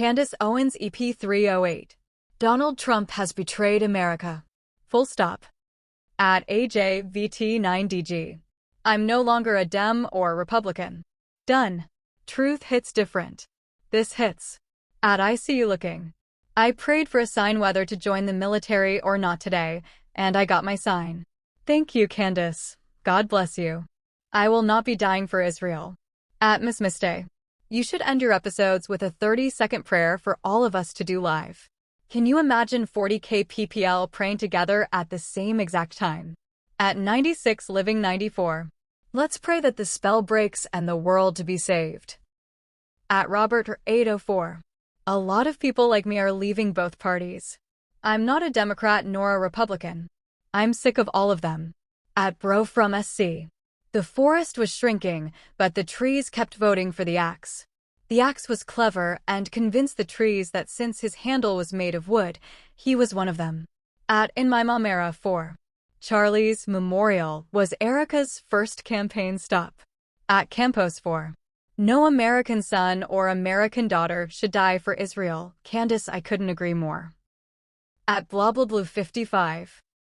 Candace Owens EP 308. Donald Trump has betrayed America. Full stop. At AJVT9DG. I'm no longer a Dem or Republican. Done. Truth hits different. This hits. At I see you looking. I prayed for a sign whether to join the military or not today, and I got my sign. Thank you, Candace. God bless you. I will not be dying for Israel. At Miss Mistay. You should end your episodes with a 30-second prayer for all of us to do live. Can you imagine 40K PPL praying together at the same exact time? At 96 Living 94. Let's pray that the spell breaks and the world to be saved. At Robert 804. A lot of people like me are leaving both parties. I'm not a Democrat nor a Republican. I'm sick of all of them. At Bro from SC. The forest was shrinking, but the trees kept voting for the axe. The axe was clever and convinced the trees that since his handle was made of wood, he was one of them. At In My Mom Era 4. Charlie's memorial was Erica's first campaign stop. At Campos 4. No American son or American daughter should die for Israel. Candace, I couldn't agree more. At BlaBlaBlue55.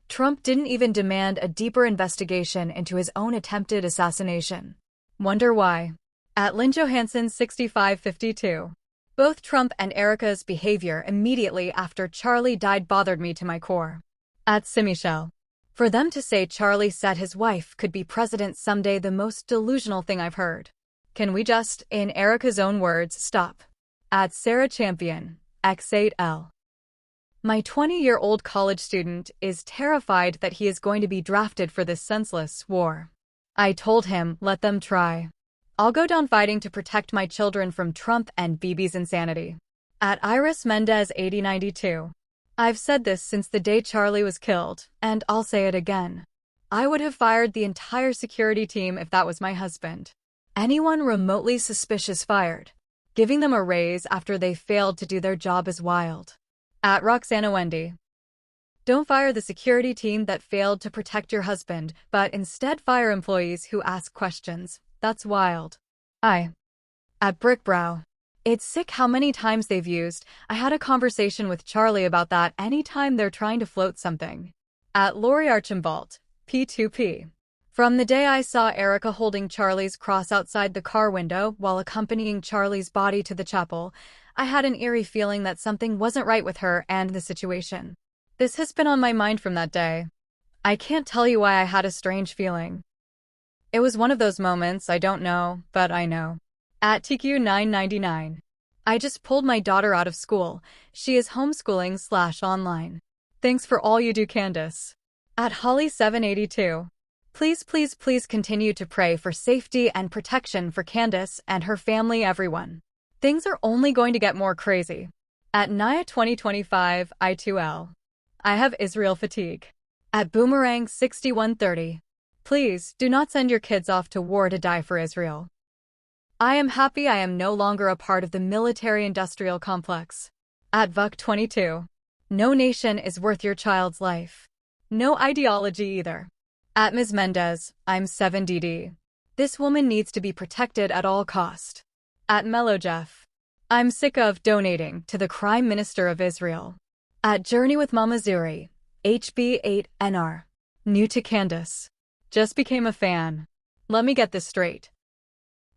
Trump didn't even demand a deeper investigation into his own attempted assassination. Wonder why. At Lynn Johansson 6552. Both Trump and Erica's behavior immediately after Charlie died bothered me to my core. At Simichelle. For them to say Charlie said his wife could be president someday, the most delusional thing I've heard. Can we just, in Erica's own words, stop? At Sarah Champion, X8L. My 20-year-old college student is terrified that he is going to be drafted for this senseless war. I told him, let them try. I'll go down fighting to protect my children from Trump and Bibi's insanity. At Iris Mendez 8092. I've said this since the day Charlie was killed, and I'll say it again. I would have fired the entire security team if that was my husband. Anyone remotely suspicious fired. Giving them a raise after they failed to do their job is wild. At Roxana Wendy. Don't fire the security team that failed to protect your husband, but instead fire employees who ask questions. That's wild. At Brickbrow. It's sick how many times they've used. I had a conversation with Charlie about that anytime they're trying to float something. At Lori Archambault. P2P. From the day I saw Erica holding Charlie's cross outside the car window while accompanying Charlie's body to the chapel, I had an eerie feeling that something wasn't right with her and the situation. This has been on my mind from that day. I can't tell you why I had a strange feeling. It was one of those moments, I don't know, but I know. At TQ999. I just pulled my daughter out of school. She is homeschooling/online. Thanks for all you do, Candace. At Holly782. Please, please, please continue to pray for safety and protection for Candace and her family, everyone. Things are only going to get more crazy. At Naya 2025 I2L. I have Israel fatigue. At Boomerang 6130. Please, do not send your kids off to war to die for Israel. I am happy I am no longer a part of the military-industrial complex. At Vuck22. No nation is worth your child's life. No ideology either. At Ms. Mendez, I'm 7DD. This woman needs to be protected at all cost. At MellowJeff. I'm sick of donating to the Crime Minister of Israel. At Journey with Mama Zuri, HB8NR. New to Candace. Just became a fan. Let me get this straight.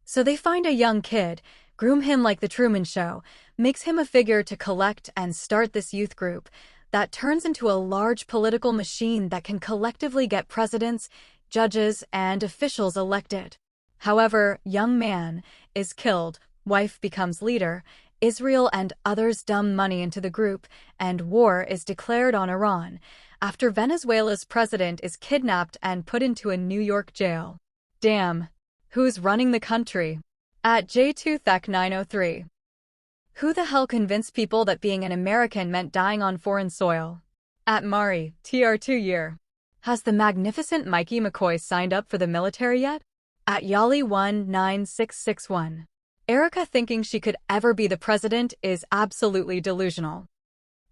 So they find a young kid, groom him like the Truman Show, makes him a figure to collect and start this youth group that turns into a large political machine that can collectively get presidents, judges, and officials elected. However, young man is killed, wife becomes leader, Israel and others dump money into the group, and war is declared on Iran, after Venezuela's president is kidnapped and put into a New York jail. Damn. Who's running the country? At J2Thek903. Who the hell convinced people that being an American meant dying on foreign soil? At Mari, TR2 year. Has the magnificent Mikey McCoy signed up for the military yet? At Yali19661. Erica thinking she could ever be the president is absolutely delusional.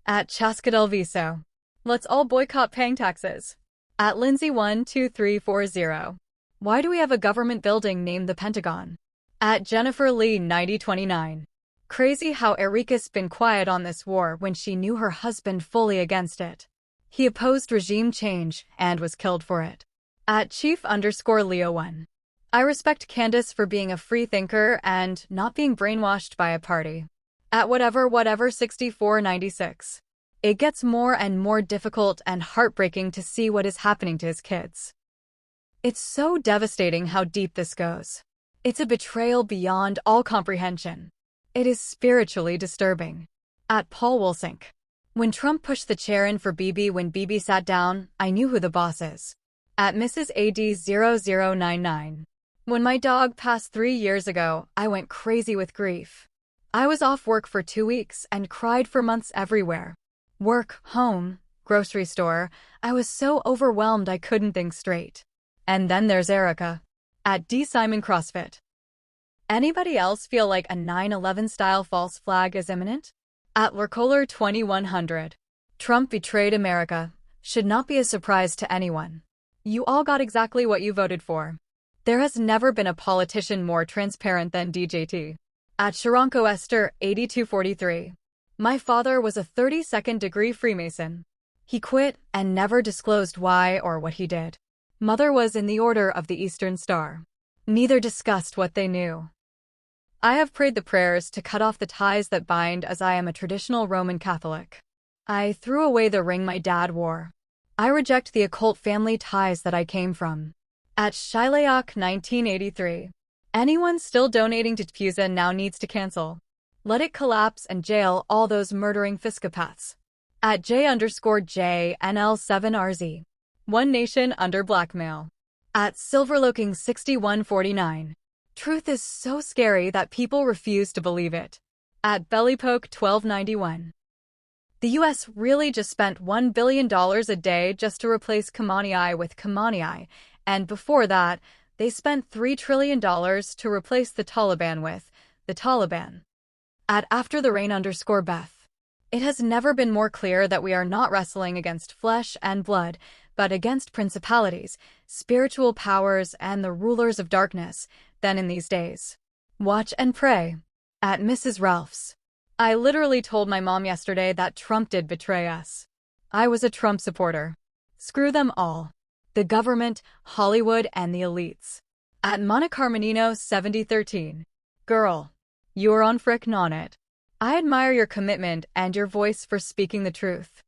At Chaskadelviso. Let's all boycott paying taxes. At Lindsay12340. Why do we have a government building named the Pentagon? At Jennifer Lee 9029. Crazy how Erika's been quiet on this war when she knew her husband fully against it. He opposed regime change and was killed for it. At Chief_Leo1. I respect Candace for being a free thinker and not being brainwashed by a party. At whatever 6496. It gets more and more difficult and heartbreaking to see what is happening to his kids. It's so devastating how deep this goes. It's a betrayal beyond all comprehension. It is spiritually disturbing. At Paul Wolsink. When Trump pushed the chair in for Bibi when Bibi sat down, I knew who the boss is. At Mrs. AD0099. When my dog passed 3 years ago, I went crazy with grief. I was off work for 2 weeks and cried for months everywhere. Work, home, grocery store. I was so overwhelmed I couldn't think straight. And then there's Erika. At D. Simon CrossFit. Anybody else feel like a 9/11 style false flag is imminent? At Lurkoler 2100. Trump betrayed America. Should not be a surprise to anyone. You all got exactly what you voted for. There has never been a politician more transparent than DJT. At Sharonko Esther 8243. My father was a 32nd degree Freemason. He quit and never disclosed why or what he did. Mother was in the Order of the Eastern Star. Neither discussed what they knew. I have prayed the prayers to cut off the ties that bind as I am a traditional Roman Catholic. I threw away the ring my dad wore. I reject the occult family ties that I came from. At Shileok 1983. Anyone still donating to PeopleZ now needs to cancel. Let it collapse and jail all those murdering fiscopaths. At J_JNL7RZ. One nation under blackmail. At Silverlooking 6149. Truth is so scary that people refuse to believe it. At Bellypoke 1291. The US really just spent $1 billion a day just to replace Khamenei with Khamenei, and before that, they spent $3 trillion to replace the Taliban with the Taliban. At After the Rain_Beth. It has never been more clear that we are not wrestling against flesh and blood, but against principalities, spiritual powers, and the rulers of darkness, than in these days. Watch and pray. At Mrs. Ralph's. I literally told my mom yesterday that Trump did betray us. I was a Trump supporter. Screw them all. The government, Hollywood, and the elites. At Monacarmenino 7013. Girl. You're on on it. I admire your commitment and your voice for speaking the truth.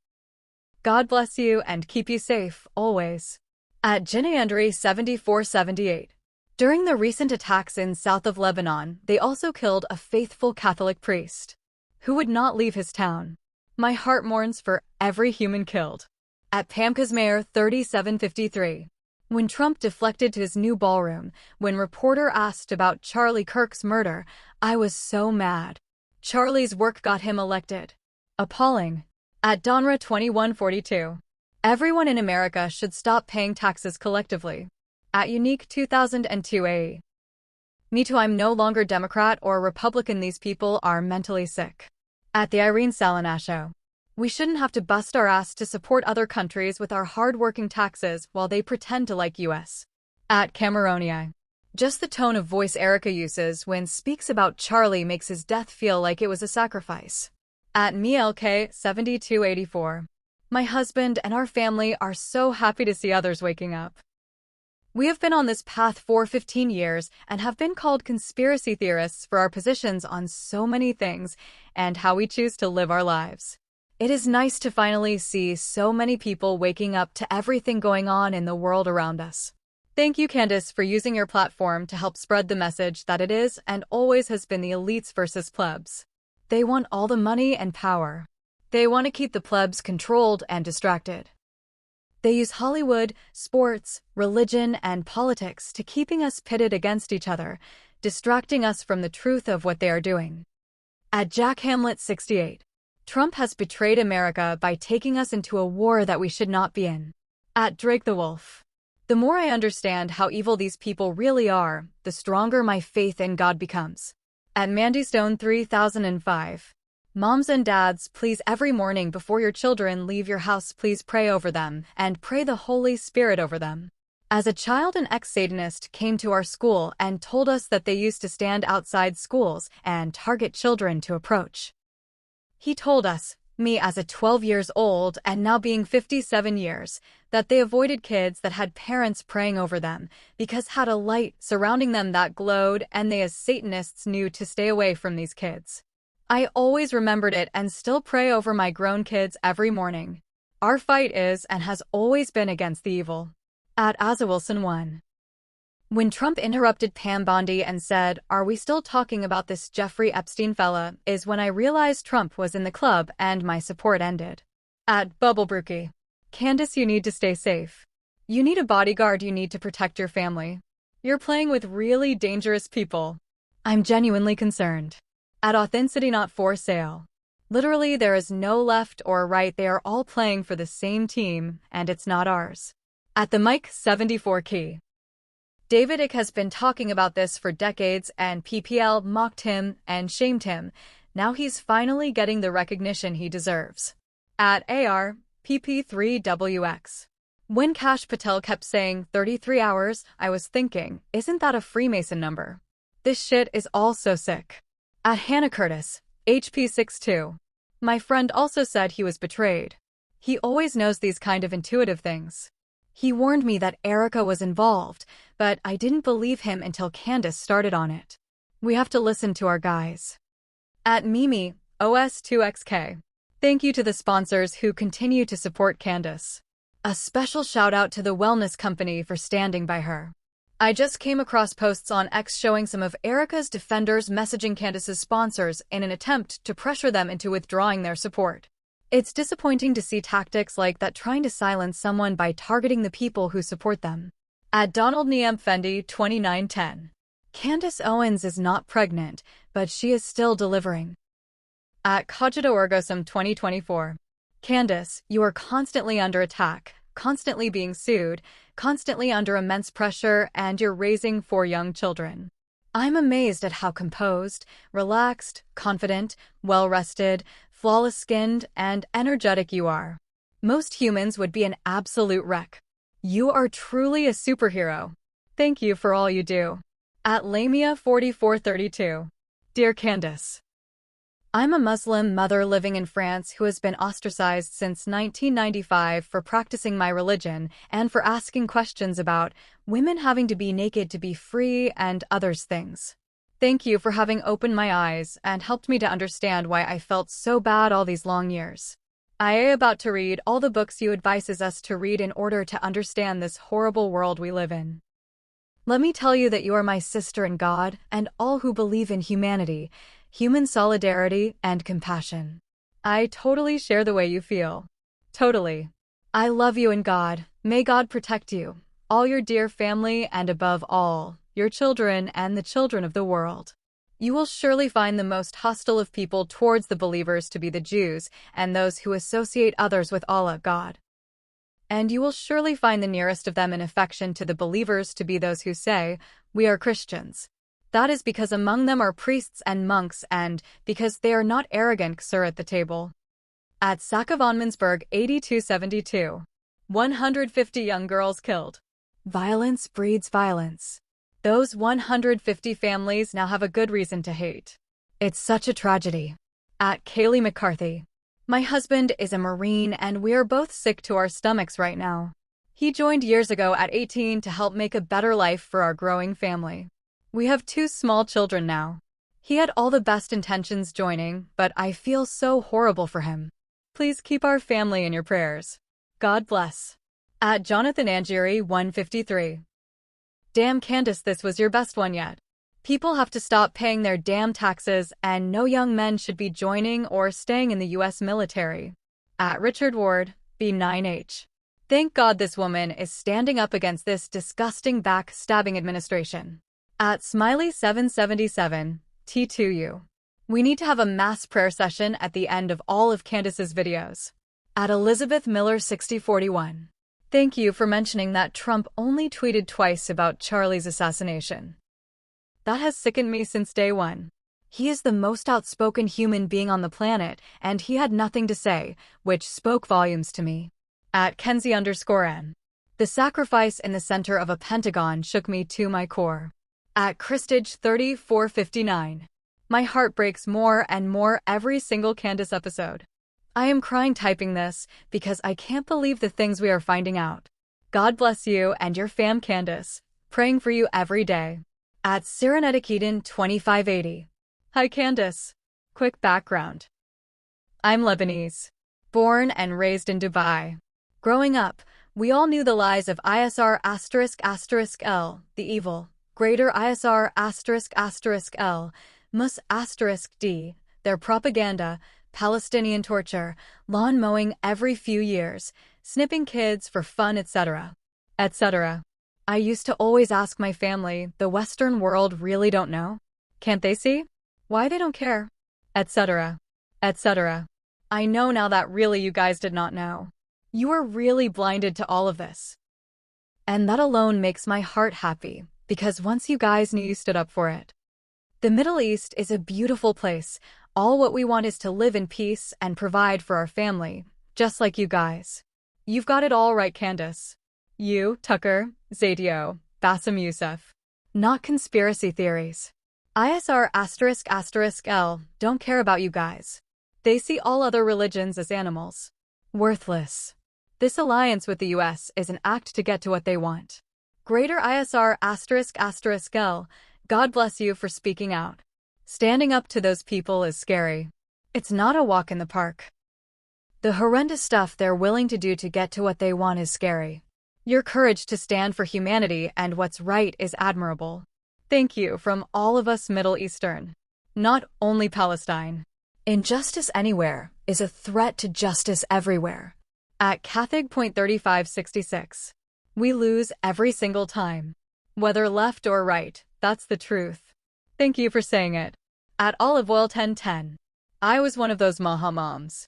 God bless you and keep you safe, always. At Jineandri 7478. During the recent attacks in south of Lebanon, they also killed a faithful Catholic priest who would not leave his town. My heart mourns for every human killed. At Pamkasmayer 3753. When Trump deflected to his new ballroom, when reporter asked about Charlie Kirk's murder, I was so mad. Charlie's work got him elected. Appalling. At Donra 2142. Everyone in America should stop paying taxes collectively. At Unique 2002 AE. Me too, I'm no longer Democrat or Republican, these people are mentally sick. At the Irene Salinasho. We shouldn't have to bust our ass to support other countries with our hard-working taxes while they pretend to like US. At Cameroni. Just the tone of voice Erika uses when speaks about Charlie makes his death feel like it was a sacrifice. At MLK 7284. My husband and our family are so happy to see others waking up. We have been on this path for 15 years and have been called conspiracy theorists for our positions on so many things and how we choose to live our lives. It is nice to finally see so many people waking up to everything going on in the world around us. Thank you, Candace, for using your platform to help spread the message that it is and always has been the elites versus plebs. They want all the money and power. They want to keep the plebs controlled and distracted. They use Hollywood, sports, religion, and politics to keeping us pitted against each other, distracting us from the truth of what they are doing. At Jack Hamlet 68. Trump has betrayed America by taking us into a war that we should not be in. At Drake the Wolf. The more I understand how evil these people really are, the stronger my faith in God becomes. At Mandy Stone 3005. Moms and dads, please, every morning before your children leave your house, please pray over them and pray the Holy Spirit over them. As a child, an ex-Satanist came to our school and told us that they used to stand outside schools and target children to approach. He told us, me as a 12 years old and now being 57 years, that they avoided kids that had parents praying over them because had a light surrounding them that glowed, and they as Satanists knew to stay away from these kids. I always remembered it and still pray over my grown kids every morning. Our fight is and has always been against the evil. At AzaWilson1. When Trump interrupted Pam Bondi and said, "Are we still talking about this Jeffrey Epstein fella?" is when I realized Trump was in the club and my support ended. At BubbleBrookie. Candace, you need to stay safe. You need a bodyguard. You need to protect your family. You're playing with really dangerous people. I'm genuinely concerned. At Authenticity Not For Sale. Literally, there is no left or right. They are all playing for the same team, and it's not ours. At the Mike 74 Key. David Icke has been talking about this for decades, and PPL mocked him and shamed him. Now he's finally getting the recognition he deserves. At AR, PP3WX. When Kash Patel kept saying 33 hours, I was thinking, isn't that a Freemason number? This shit is all so sick. At Hannah Curtis, HP62. My friend also said he was betrayed. He always knows these kind of intuitive things. He warned me that Erica was involved, but I didn't believe him until Candace started on it. We have to listen to our guys. At Mimi, OS2XK. Thank you to the sponsors who continue to support Candace. A special shout out to the wellness company for standing by her. I just came across posts on X showing some of Erica's defenders messaging Candace's sponsors in an attempt to pressure them into withdrawing their support. It's disappointing to see tactics like that trying to silence someone by targeting the people who support them. At Donald Niam Fendi 2910. Candace Owens is not pregnant, but she is still delivering. At Cogito Ergosum 2024. Candace, you are constantly under attack, constantly being sued, constantly under immense pressure, and you're raising 4 young children. I'm amazed at how composed, relaxed, confident, well-rested, flawless-skinned, and energetic you are. Most humans would be an absolute wreck. You are truly a superhero. Thank you for all you do. At Lamia 4432. Dear Candace, I'm a Muslim mother living in France who has been ostracized since 1995 for practicing my religion and for asking questions about women having to be naked to be free and others things. Thank you for having opened my eyes and helped me to understand why I felt so bad all these long years. I am about to read all the books you advises us to read in order to understand this horrible world we live in. Let me tell you that you are my sister in God and all who believe in humanity, human solidarity, and compassion. I totally share the way you feel. Totally. I love you in God. May God protect you, all your dear family, and above all, your children and the children of the world. You will surely find the most hostile of people towards the believers to be the Jews and those who associate others with Allah, God. And you will surely find the nearest of them in affection to the believers to be those who say, we are Christians. That is because among them are priests and monks, and because they are not arrogant, sir, at the table. At Sack of Onmansburg 8272. 150 young girls killed. Violence breeds violence. Those 150 families now have a good reason to hate. It's such a tragedy. At Kaylee McCarthy. My husband is a Marine and we are both sick to our stomachs right now. He joined years ago at 18 to help make a better life for our growing family. We have 2 small children now. He had all the best intentions joining, but I feel so horrible for him. Please keep our family in your prayers. God bless. At Jonathan Angieri 153. Damn Candace, this was your best one yet. People have to stop paying their damn taxes, and no young men should be joining or staying in the U.S. military. At Richard Ward, B9H. Thank God this woman is standing up against this disgusting backstabbing administration. At Smiley777, T2U. We need to have a mass prayer session at the end of all of Candace's videos. At Elizabeth Miller 6041. Thank you for mentioning that Trump only tweeted twice about Charlie's assassination. That has sickened me since day one. He is the most outspoken human being on the planet, and he had nothing to say, which spoke volumes to me. At Kenzie_N. The sacrifice in the center of a pentagon shook me to my core. At Christage 3459. My heart breaks more and more every single Candace episode. I am crying typing this because I can't believe the things we are finding out. God bless you and your fam, Candace. Praying for you every day. At Cyrenetic Eden 2580. Hi Candace. Quick background. I'm Lebanese. Born and raised in Dubai. Growing up, we all knew the lies of ISR***L, the evil, greater ISR***L, **D, their propaganda, Palestinian torture, lawn mowing every few years, snipping kids for fun, etc. etc. I used to always ask my family, the Western world really don't know? Can't they see? Why they don't care? Etc. etc. I know now that really you guys did not know. You were really blinded to all of this. And that alone makes my heart happy, because once you guys knew, you stood up for it. The Middle East is a beautiful place. All what we want is to live in peace and provide for our family, just like you guys. You've got it all right, Candace. You, Tucker, Zadio, Bassem Youssef. Not conspiracy theories. ISR***L don't care about you guys. They see all other religions as animals. Worthless. This alliance with the US is an act to get to what they want. Greater ISR***L, God bless you for speaking out. Standing up to those people is scary. It's not a walk in the park. The horrendous stuff they're willing to do to get to what they want is scary. Your courage to stand for humanity and what's right is admirable. Thank you from all of us Middle Eastern. Not only Palestine. Injustice anywhere is a threat to justice everywhere. At Cathig.3566. We lose every single time. Whether left or right, that's the truth. Thank you for saying it. At Olive Oil 1010. I was one of those Maha moms.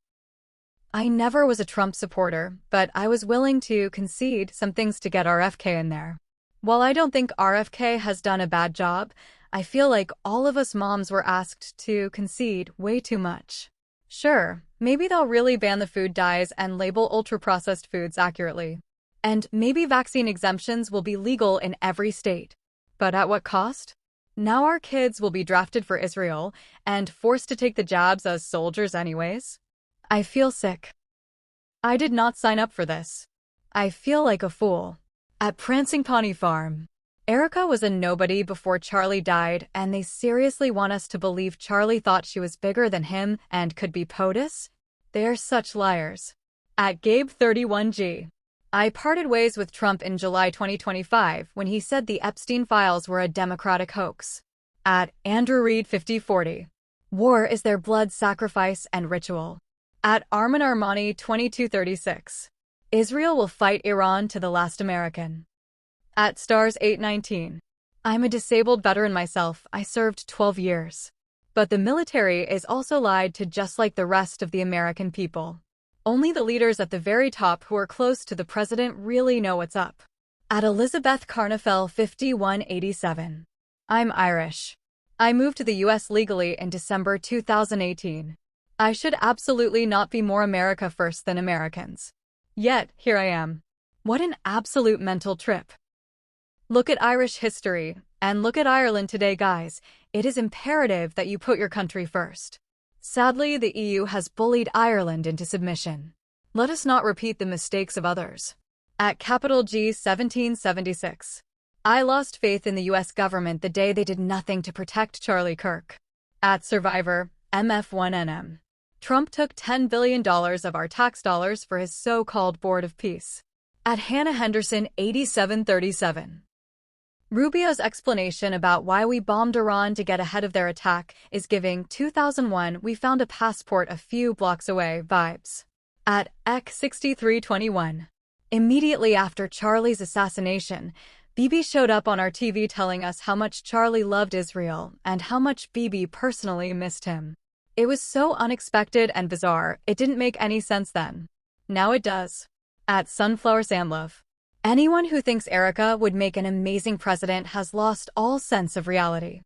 I never was a Trump supporter, but I was willing to concede some things to get RFK in there. While I don't think RFK has done a bad job, I feel like all of us moms were asked to concede way too much. Sure, maybe they'll really ban the food dyes and label ultra-processed foods accurately. And maybe vaccine exemptions will be legal in every state. But at what cost? Now our kids will be drafted for Israel and forced to take the jabs as soldiers anyways? I feel sick. I did not sign up for this. I feel like a fool. At Prancing Pony Farm. Erica was a nobody before Charlie died, and they seriously want us to believe Charlie thought she was bigger than him and could be POTUS? They are such liars. At Gabe31G. I parted ways with Trump in July 2025 when he said the Epstein files were a Democratic hoax. At Andrew Reed 5040. War is their blood sacrifice and ritual. At Armin Armani 2236. Israel will fight Iran to the last American. At Stars 819. I'm a disabled veteran myself. I served 12 years. But the military is also lied to just like the rest of the American people. Only the leaders at the very top who are close to the president really know what's up. At Elizabeth Carnafel 5187. I'm Irish. I moved to the US legally in December 2018. I should absolutely not be more America first than Americans. Yet, here I am. What an absolute mental trip. Look at Irish history, and look at Ireland today, guys. It is imperative that you put your country first. Sadly, the EU has bullied Ireland into submission. Let us not repeat the mistakes of others. At capital G 1776. I lost faith in the US government the day they did nothing to protect Charlie Kirk. At Survivor, MF1NM. Trump took $10 billion of our tax dollars for his so-called Board of Peace. At Hannah Henderson 8737. Rubio's explanation about why we bombed Iran to get ahead of their attack is giving 2001 we found a passport a few blocks away vibes. At Ek6321. Immediately after Charlie's assassination, Bibi showed up on our TV telling us how much Charlie loved Israel and how much Bibi personally missed him. It was so unexpected and bizarre, it didn't make any sense then. Now it does. At Sunflower Sandlove. Anyone who thinks Erica would make an amazing president has lost all sense of reality.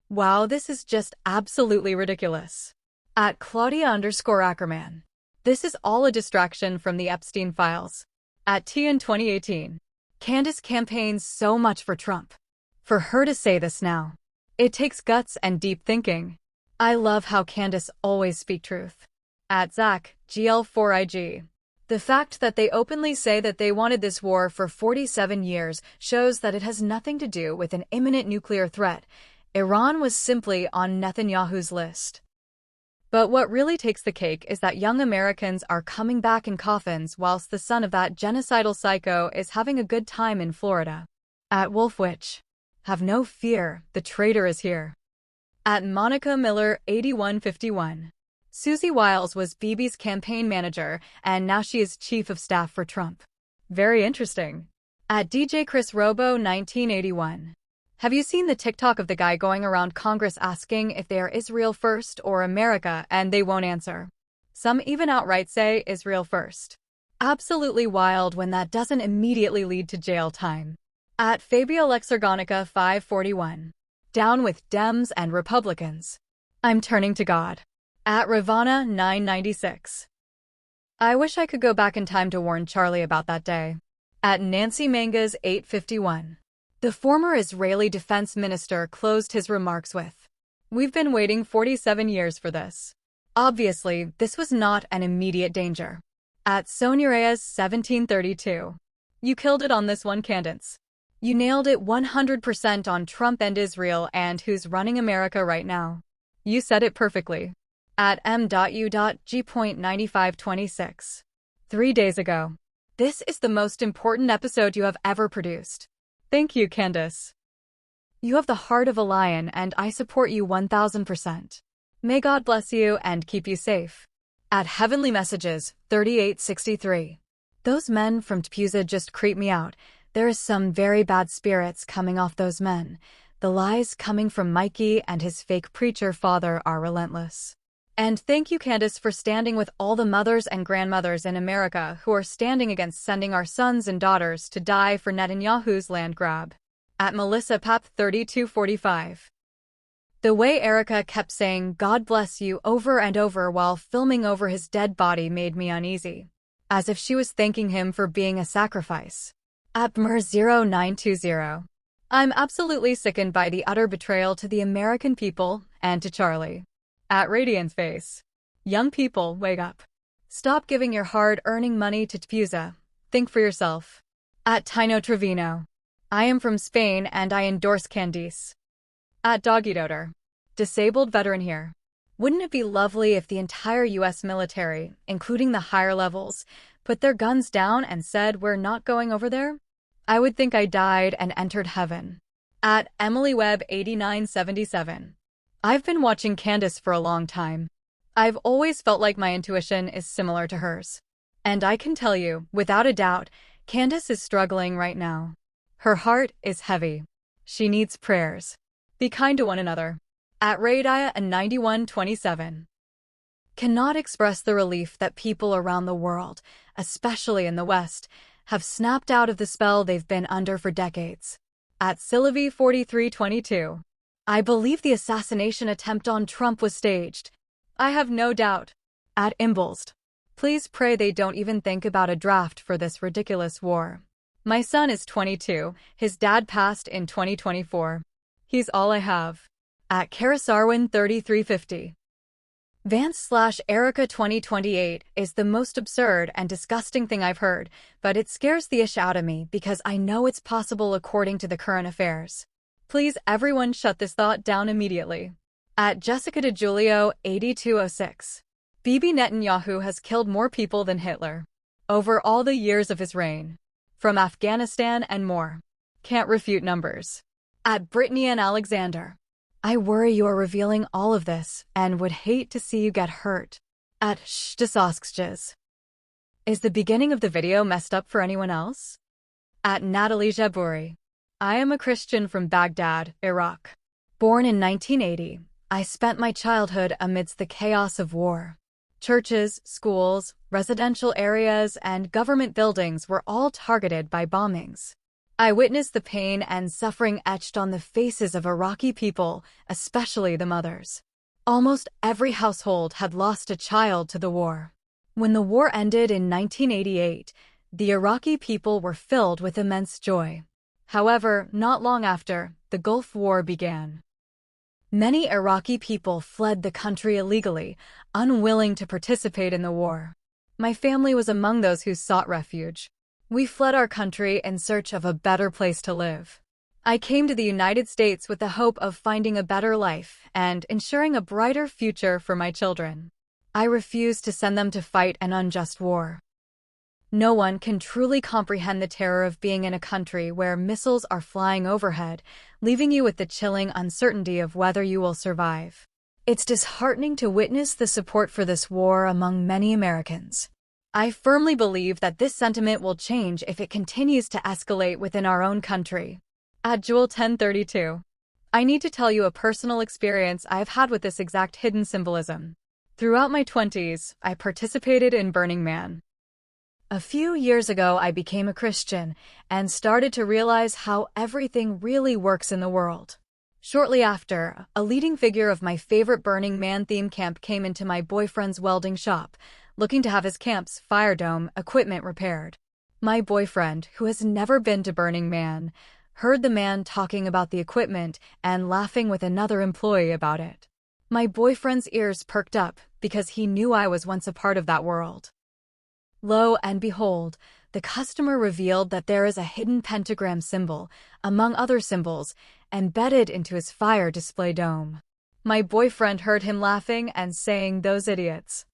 Wow, this is just absolutely ridiculous. At Claudia_Ackerman. This is all a distraction from the Epstein files. At T in 2018. Candace campaigns so much for Trump. For her to say this now, it takes guts and deep thinking. I love how Candace always speak truth. At Zach, GL4IG. The fact that they openly say that they wanted this war for 47 years shows that it has nothing to do with an imminent nuclear threat. Iran was simply on Netanyahu's list. But what really takes the cake is that young Americans are coming back in coffins whilst the son of that genocidal psycho is having a good time in Florida. At Wolfwitch. Have no fear, the traitor is here. At Monica Miller 8151. Susie Wiles was Bibi's campaign manager, and now she is chief of staff for Trump. Very interesting. At DJ Chris Robo 1981. Have you seen the TikTok of the guy going around Congress asking if they are Israel first or America, and they won't answer? Some even outright say Israel first. Absolutely wild when that doesn't immediately lead to jail time. At Fabio Lexergonica 541. Down with Dems and Republicans. I'm turning to God. At Ravana 996. I wish I could go back in time to warn Charlie about that day. At Nancy Mangas 851. The former Israeli defense minister closed his remarks with, "We've been waiting 47 years for this. Obviously, this was not an immediate danger." At Sonia Reyes 1732. You killed it on this one, Candace. You nailed it 100% on Trump and Israel and who's running America right now. You said it perfectly. At m.u.g.9526. 3 days ago. This is the most important episode you have ever produced. Thank you, Candace. You have the heart of a lion, and I support you 1000%. May God bless you and keep you safe. At Heavenly Messages 3863. Those men from PeopleZ just creep me out. There is some very bad spirits coming off those men. The lies coming from Mikey and his fake preacher father are relentless. And thank you, Candace, for standing with all the mothers and grandmothers in America who are standing against sending our sons and daughters to die for Netanyahu's land grab. At Melissa Pap 3245. The way Erica kept saying "God bless you" over and over while filming over his dead body made me uneasy, as if she was thanking him for being a sacrifice. At Mer0920. I'm absolutely sickened by the utter betrayal to the American people and to Charlie. At Radiance Face. Young people, wake up. Stop giving your hard-earning money to PeopleZ. Think for yourself. At Tino Trevino. I am from Spain and I endorse Candace. At Doggy Doter. Disabled veteran here. Wouldn't it be lovely if the entire U.S. military, including the higher levels, put their guns down and said we're not going over there? I would think I died and entered heaven. At Emily Webb 8977. I've been watching Candace for a long time. I've always felt like my intuition is similar to hers. And I can tell you, without a doubt, Candace is struggling right now. Her heart is heavy. She needs prayers. Be kind to one another. At Radiah 9127. Cannot express the relief that people around the world, especially in the West, have snapped out of the spell they've been under for decades. At Sylvie 4322. I believe the assassination attempt on Trump was staged. I have no doubt. At Imbolst. Please pray they don't even think about a draft for this ridiculous war. My son is 22. His dad passed in 2024. He's all I have. At Karasarwin 3350. Vance/Erica 2028 is the most absurd and disgusting thing I've heard, but it scares the ish out of me because I know it's possible according to the current affairs. Please everyone shut this thought down immediately. At Jessica DeJulio 8206. Bibi Netanyahu has killed more people than Hitler. Over all the years of his reign. From Afghanistan and more. Can't refute numbers. At Brittany and Alexander. I worry you are revealing all of this and would hate to see you get hurt. At Shdesoskjes. Is the beginning of the video messed up for anyone else? At Natalie Jabouri. I am a Christian from Baghdad, Iraq. Born in 1980, I spent my childhood amidst the chaos of war. Churches, schools, residential areas, and government buildings were all targeted by bombings. I witnessed the pain and suffering etched on the faces of Iraqi people, especially the mothers. Almost every household had lost a child to the war. When the war ended in 1988, The Iraqi people were filled with immense joy. However, not long after, the Gulf War began. Many Iraqi people fled the country illegally, unwilling to participate in the war. My family was among those who sought refuge. We fled our country in search of a better place to live. I came to the United States with the hope of finding a better life and ensuring a brighter future for my children. I refused to send them to fight an unjust war. No one can truly comprehend the terror of being in a country where missiles are flying overhead, leaving you with the chilling uncertainty of whether you will survive. It's disheartening to witness the support for this war among many Americans. I firmly believe that this sentiment will change if it continues to escalate within our own country. At Jewel 1032. I need to tell you a personal experience I've had with this exact hidden symbolism. Throughout my 20s, I participated in Burning Man. A few years ago, I became a Christian and started to realize how everything really works in the world. Shortly after, a leading figure of my favorite Burning Man theme camp came into my boyfriend's welding shop, looking to have his camp's fire dome equipment repaired. My boyfriend, who has never been to Burning Man, heard the man talking about the equipment and laughing with another employee about it. My boyfriend's ears perked up because he knew I was once a part of that world. Lo and behold, the customer revealed that there is a hidden pentagram symbol, among other symbols, embedded into his fire display dome. My boyfriend heard him laughing and saying, "Those idiots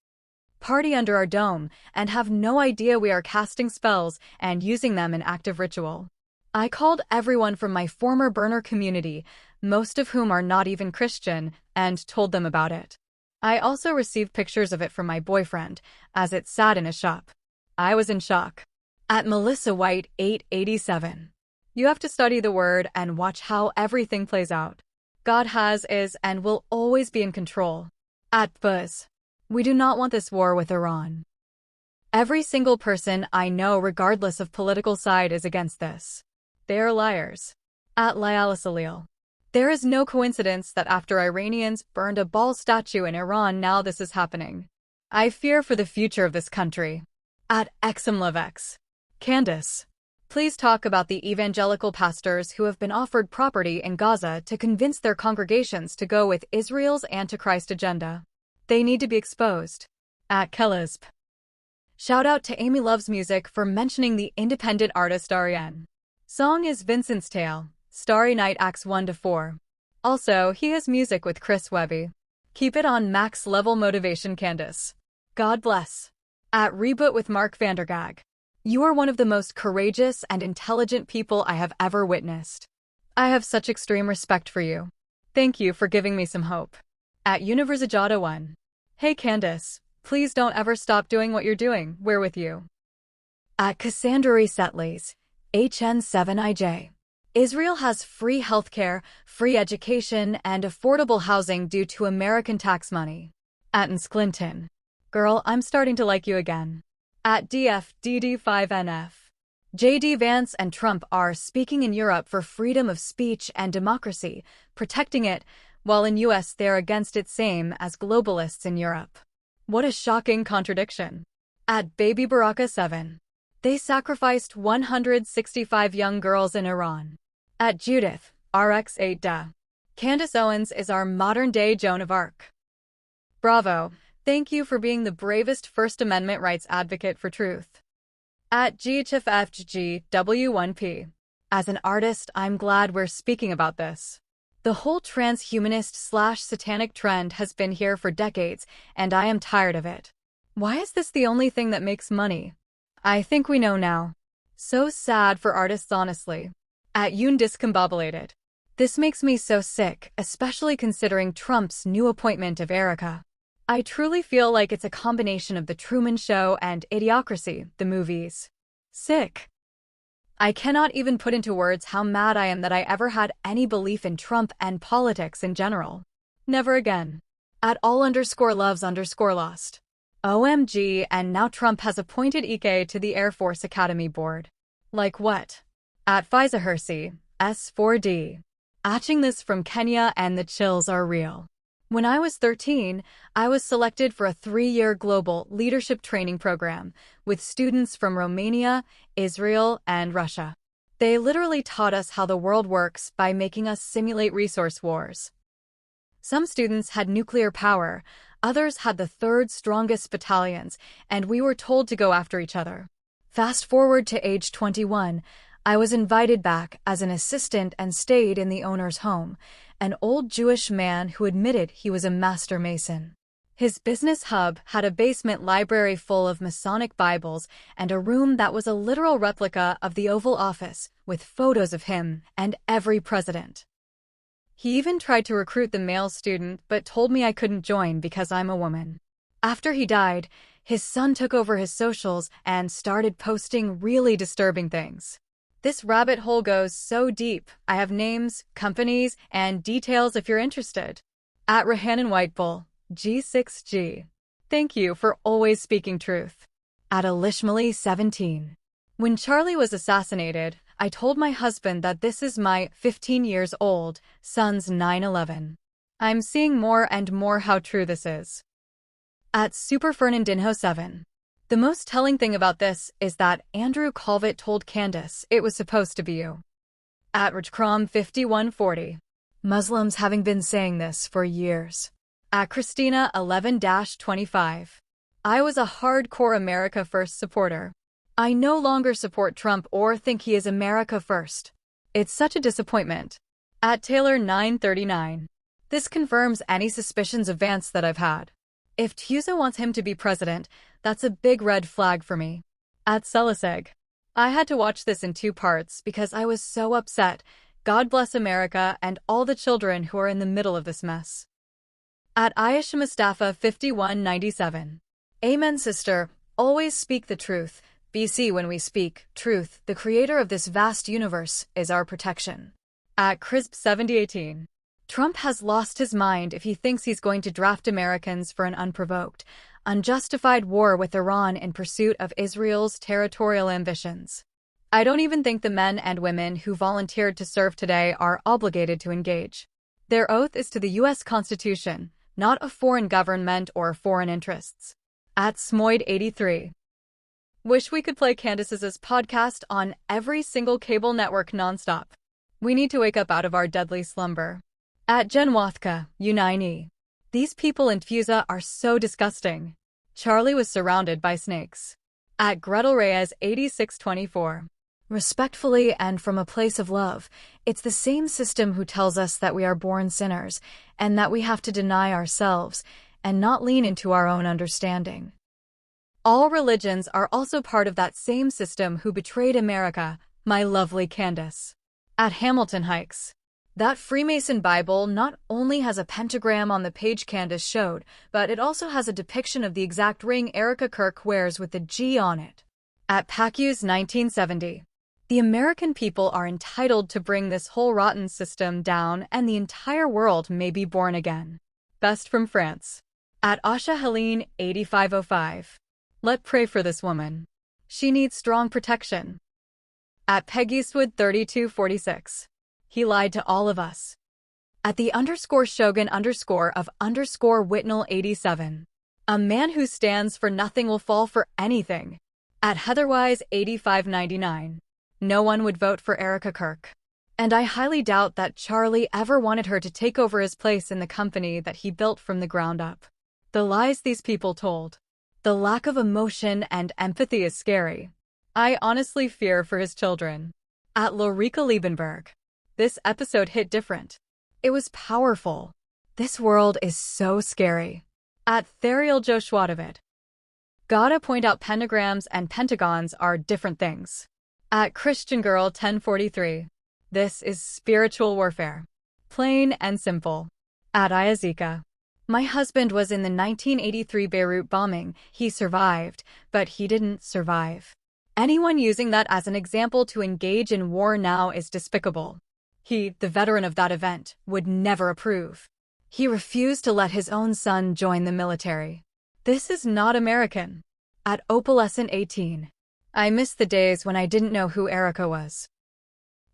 party under our dome and have no idea we are casting spells and using them in active ritual." I called everyone from my former burner community, most of whom are not even Christian, and told them about it. I also received pictures of it from my boyfriend, as it sat in a shop. I was in shock. At Melissa White 887. You have to study the word and watch how everything plays out. God has, is, and will always be in control. At Buzz. We do not want this war with Iran. Every single person I know, regardless of political side, is against this. They are liars. At Layala Salil. There is no coincidence that after Iranians burned a Baal statue in Iran, now this is happening. I fear for the future of this country. At XMLoveX. Candace. Please talk about the evangelical pastors who have been offered property in Gaza to convince their congregations to go with Israel's Antichrist agenda. They need to be exposed. At Kellisp. Shout out to Amy Loves Music for mentioning the independent artist Ariane. Song is Vincent's Tale, Starry Night Acts 1-4. Also, he has music with Chris Webby. Keep it on max level motivation, Candace. God bless. At Reboot with Mark Vandergag. You are one of the most courageous and intelligent people I have ever witnessed. I have such extreme respect for you. Thank you for giving me some hope. At Universijada 1. Hey Candace, please don't ever stop doing what you're doing, we're with you. At Cassandra Setleys, HN7IJ. Israel has free healthcare, free education, and affordable housing due to American tax money. At Clinton. Girl, I'm starting to like you again. At DFDD5NF. J.D. Vance and Trump are speaking in Europe for freedom of speech and democracy, protecting it, while in US they're against it, same as globalists in Europe. What a shocking contradiction. At Baby Baraka 7. They sacrificed 165 young girls in Iran. At Judith, RX8 Da. Candace Owens is our modern-day Joan of Arc. Bravo. Thank you for being the bravest First Amendment rights advocate for truth. At GHFFGW1P. As an artist, I'm glad we're speaking about this. The whole transhumanist/satanic trend has been here for decades, and I am tired of it. Why is this the only thing that makes money? I think we know now. So sad for artists, honestly. At Yoon Discombobulated. This makes me so sick, especially considering Trump's new appointment of Erica. I truly feel like it's a combination of The Truman Show and Idiocracy, the movies. Sick. I cannot even put into words how mad I am that I ever had any belief in Trump and politics in general. Never again. At all_loves_lost. OMG, and now Trump has appointed Ike to the Air Force Academy Board. Like what? At Fiza Hersey, S4D. Watching this from Kenya and the chills are real. When I was 13, I was selected for a 3-year global leadership training program with students from Romania, Israel, and Russia. They literally taught us how the world works by making us simulate resource wars. Some students had nuclear power, others had the third strongest battalions, and we were told to go after each other. Fast forward to age 21, I was invited back as an assistant and stayed in the owner's home, an old Jewish man who admitted he was a master mason. His business hub had a basement library full of Masonic Bibles and a room that was a literal replica of the Oval Office, with photos of him and every president. He even tried to recruit the male student but told me I couldn't join because I'm a woman. After he died, his son took over his socials and started posting really disturbing things. This rabbit hole goes so deep. I have names, companies, and details if you're interested. At Rahanan Whitebull, G6G. Thank you for always speaking truth. At Alishmali 17. When Charlie was assassinated, I told my husband that this is my 15 years old son's 9/11. I'm seeing more and more how true this is. At Super Fernandinho 7. The most telling thing about this is that Andrew Calvert told Candace it was supposed to be you. At Rajkram 5140. Muslims having been saying this for years. At Christina 11-25. I was a hardcore America First supporter. I no longer support Trump or think he is America First. It's such a disappointment. At Taylor 939. This confirms any suspicions of Vance that I've had. If Tusa wants him to be president, that's a big red flag for me. At Celiseg. I had to watch this in 2 parts because I was so upset. God bless America and all the children who are in the middle of this mess. At Ayesha Mustafa 5197. Amen, sister. Always speak the truth. BC, when we speak truth, the creator of this vast universe is our protection. At Crisp 7018. Trump has lost his mind if he thinks he's going to draft Americans for an unprovoked, unjustified war with Iran in pursuit of Israel's territorial ambitions. I don't even think the men and women who volunteered to serve today are obligated to engage. Their oath is to the U.S. Constitution, not a foreign government or foreign interests. At Smoid 83. Wish we could play Candace's podcast on every single cable network nonstop. We need to wake up out of our deadly slumber. At Jen Wathka, U9E. These people in Fusa are so disgusting. Charlie was surrounded by snakes. At Gretel Reyes 8624. Respectfully and from a place of love, it's the same system who tells us that we are born sinners and that we have to deny ourselves and not lean into our own understanding. All religions are also part of that same system who betrayed America, my lovely Candace. At Hamilton Hikes. That Freemason Bible not only has a pentagram on the page Candace showed, but it also has a depiction of the exact ring Erica Kirk wears with the G on it. At Pacuse 1970. The American people are entitled to bring this whole rotten system down and the entire world may be born again. Best from France. At Asha Helene 8505. Let pray for this woman. She needs strong protection. At Peg Eastwood 3246. He lied to all of us. At the _Shogun_ of _Whitnell 87. A man who stands for nothing will fall for anything. At Heatherwise 8599. No one would vote for Erica Kirk. And I highly doubt that Charlie ever wanted her to take over his place in the company that he built from the ground up. The lies these people told. The lack of emotion and empathy is scary. I honestly fear for his children. At Lorica Liebenberg. This episode hit different. It was powerful. This world is so scary. At Theriel Joshua. Gotta point out pentagrams and pentagons are different things. At Christian Girl 1043. This is spiritual warfare. Plain and simple. At Ayazika. My husband was in the 1983 Beirut bombing. He survived, but he didn't survive. Anyone using that as an example to engage in war now is despicable. He, the veteran of that event, would never approve. He refused to let his own son join the military. This is not American. At Opalescent 18. I miss the days when I didn't know who Erica was.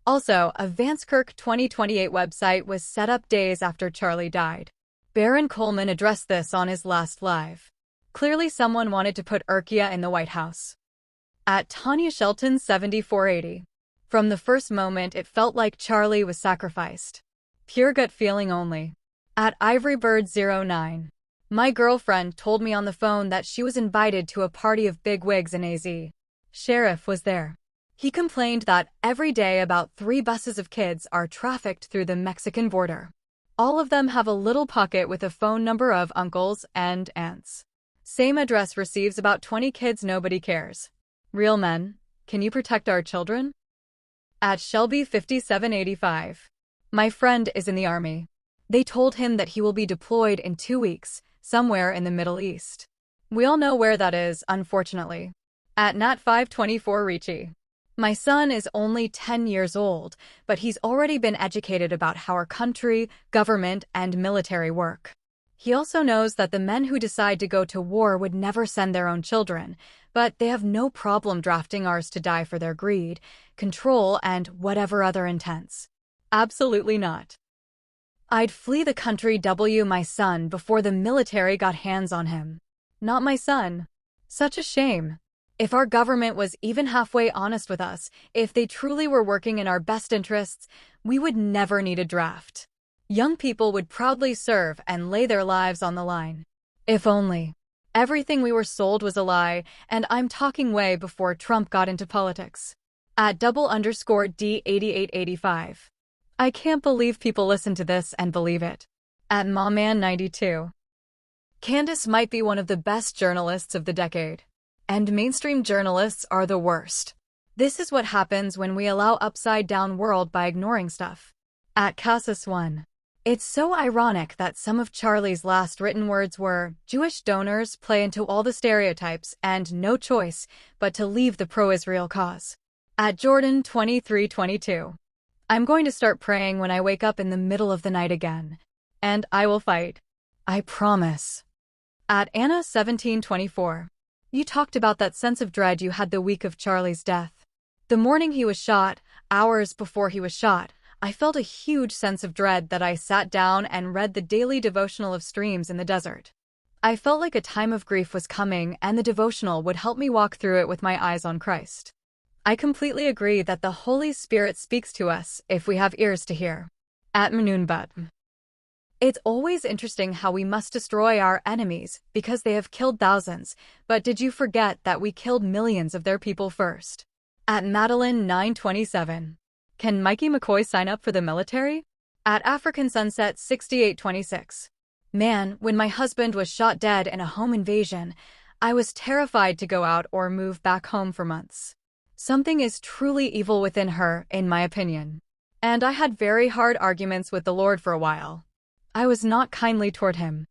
Also, a Vance Kirk 2028 website was set up days after Charlie died. Baron Coleman addressed this on his last live. Clearly someone wanted to put Urquia in the White House. At Tanya Shelton 7480. From the first moment it felt like Charlie was sacrificed. Pure gut feeling only. At IvoryBird09. My girlfriend told me on the phone that she was invited to a party of bigwigs in AZ. Sheriff was there. He complained that every day about 3 buses of kids are trafficked through the Mexican border. All of them have a little pocket with a phone number of uncles and aunts. Same address receives about 20 kids, nobody cares. Real men, can you protect our children? At Shelby 5785. My friend is in the army. They told him that he will be deployed in 2 weeks, somewhere in the Middle East. We all know where that is, unfortunately. At Nat 524 Ricci. My son is only 10 years old, but he's already been educated about how our country, government, and military work. He also knows that the men who decide to go to war would never send their own children, but they have no problem drafting ours to die for their greed, control, and whatever other intents. Absolutely not. I'd flee the country my son before the military got hands on him. Not my son. Such a shame. If our government was even halfway honest with us, if they truly were working in our best interests, we would never need a draft. Young people would proudly serve and lay their lives on the line. If only. Everything we were sold was a lie, and I'm talking way before Trump got into politics. At _D8885. I can't believe people listen to this and believe it. At Mawman92. Candace might be one of the best journalists of the decade. And mainstream journalists are the worst. This is what happens when we allow upside-down world by ignoring stuff. At Cassis1. It's so ironic that some of Charlie's last written words were, Jewish donors play into all the stereotypes and no choice but to leave the pro-Israel cause. At Jordan2322. I'm going to start praying when I wake up in the middle of the night again. And I will fight. I promise. At Anna1724. You talked about that sense of dread you had the week of Charlie's death. The morning he was shot, hours before he was shot, I felt a huge sense of dread that I sat down and read the daily devotional of Streams in the Desert. I felt like a time of grief was coming and the devotional would help me walk through it with my eyes on Christ. I completely agree that the Holy Spirit speaks to us if we have ears to hear. At Manoonbut. It's always interesting how we must destroy our enemies because they have killed thousands, but did you forget that we killed millions of their people first? At Madeline 927. Can Mikey McCoy sign up for the military? At African Sunset 6826. Man, when my husband was shot dead in a home invasion, I was terrified to go out or move back home for months. Something is truly evil within her, in my opinion. And I had very hard arguments with the Lord for a while. I was not kindly toward him.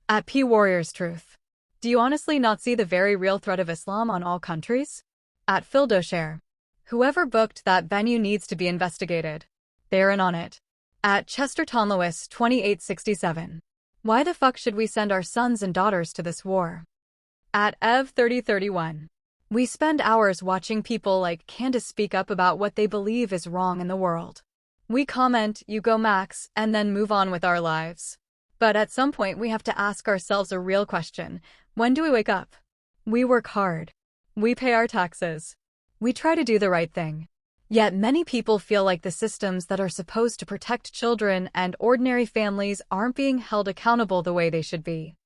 At P. Warriors Truth. Do you honestly not see the very real threat of Islam on all countries? At Phil Doshare. Whoever booked that venue needs to be investigated. They're in on it. At Chesterton Lewis 2867. Why the fuck should we send our sons and daughters to this war? At Ev 3031. We spend hours watching people like Candace speak up about what they believe is wrong in the world. We comment, you go Max, and then move on with our lives. But at some point we have to ask ourselves a real question. When do we wake up? We work hard. We pay our taxes. We try to do the right thing. Yet many people feel like the systems that are supposed to protect children and ordinary families aren't being held accountable the way they should be.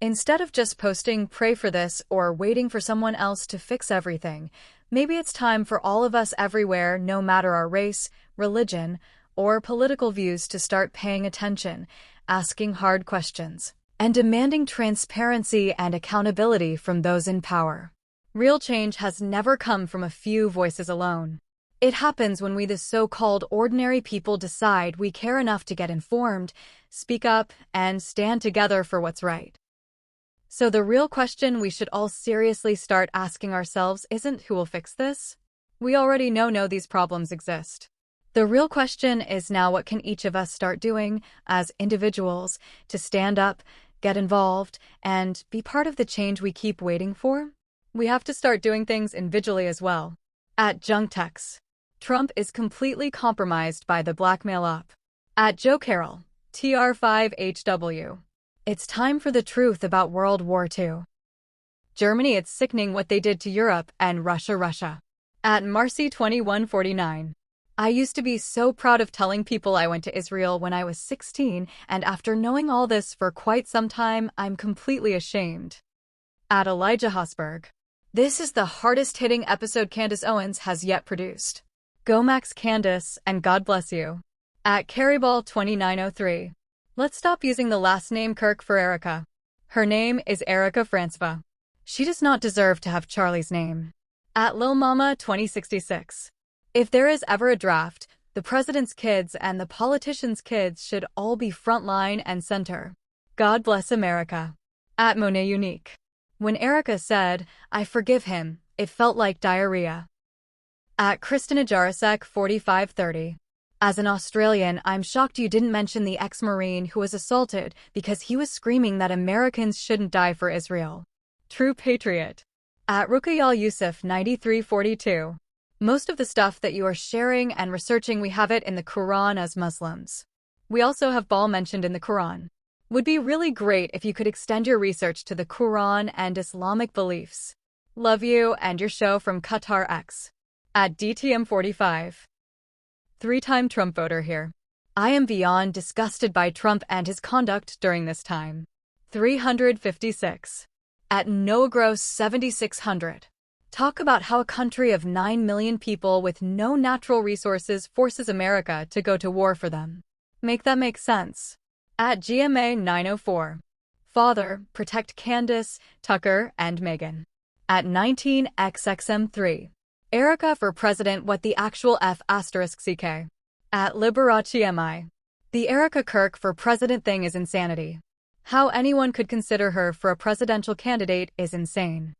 Instead of just posting, pray for this, or waiting for someone else to fix everything, maybe it's time for all of us everywhere, no matter our race, religion, or political views, to start paying attention, asking hard questions, and demanding transparency and accountability from those in power. Real change has never come from a few voices alone. It happens when we, the so-called ordinary people, decide we care enough to get informed, speak up, and stand together for what's right. So the real question we should all seriously start asking ourselves isn't who will fix this? We already know these problems exist. The real question is now, what can each of us start doing as individuals to stand up, get involved, and be part of the change we keep waiting for? We have to start doing things individually as well. At Junktex. Trump is completely compromised by the blackmail op. At Joe Carroll. TR5HW. It's time for the truth about World War II. Germany, it's sickening what they did to Europe, and Russia. At Marcy2149. I used to be so proud of telling people I went to Israel when I was 16, and after knowing all this for quite some time, I'm completely ashamed. At Elijah Hosberg. This is the hardest-hitting episode Candace Owens has yet produced. Go Max Candace, and God bless you. At Carryball2903. Let's stop using the last name Kirk for Erica. Her name is Erica Francois. She does not deserve to have Charlie's name. At Lil Mama 2066. If there is ever a draft, the president's kids and the politicians' kids should all be front line and center. God bless America. At Monet Unique. When Erica said, "I forgive him," it felt like diarrhea. At Christina Jarasek 4530. As an Australian, I'm shocked you didn't mention the ex-Marine who was assaulted because he was screaming that Americans shouldn't die for Israel. True patriot. At Ruqayyal Yusuf 9342. Most of the stuff that you are sharing and researching, we have it in the Quran as Muslims. We also have Baal mentioned in the Quran. Would be really great if you could extend your research to the Quran and Islamic beliefs. Love you and your show from Qatar X. At DTM45. Three-time Trump voter here. I am beyond disgusted by Trump and his conduct during this time. 356. At NoGross 7600. Talk about how a country of 9 million people with no natural resources forces America to go to war for them. Make that make sense. At GMA 904. Father, protect Candace, Tucker, and Meghan. At 19XXM3. Erica for president, what the actual F***CK. At Liberace MI. The Erica Kirk for president thing is insanity. How anyone could consider her for a presidential candidate is insane.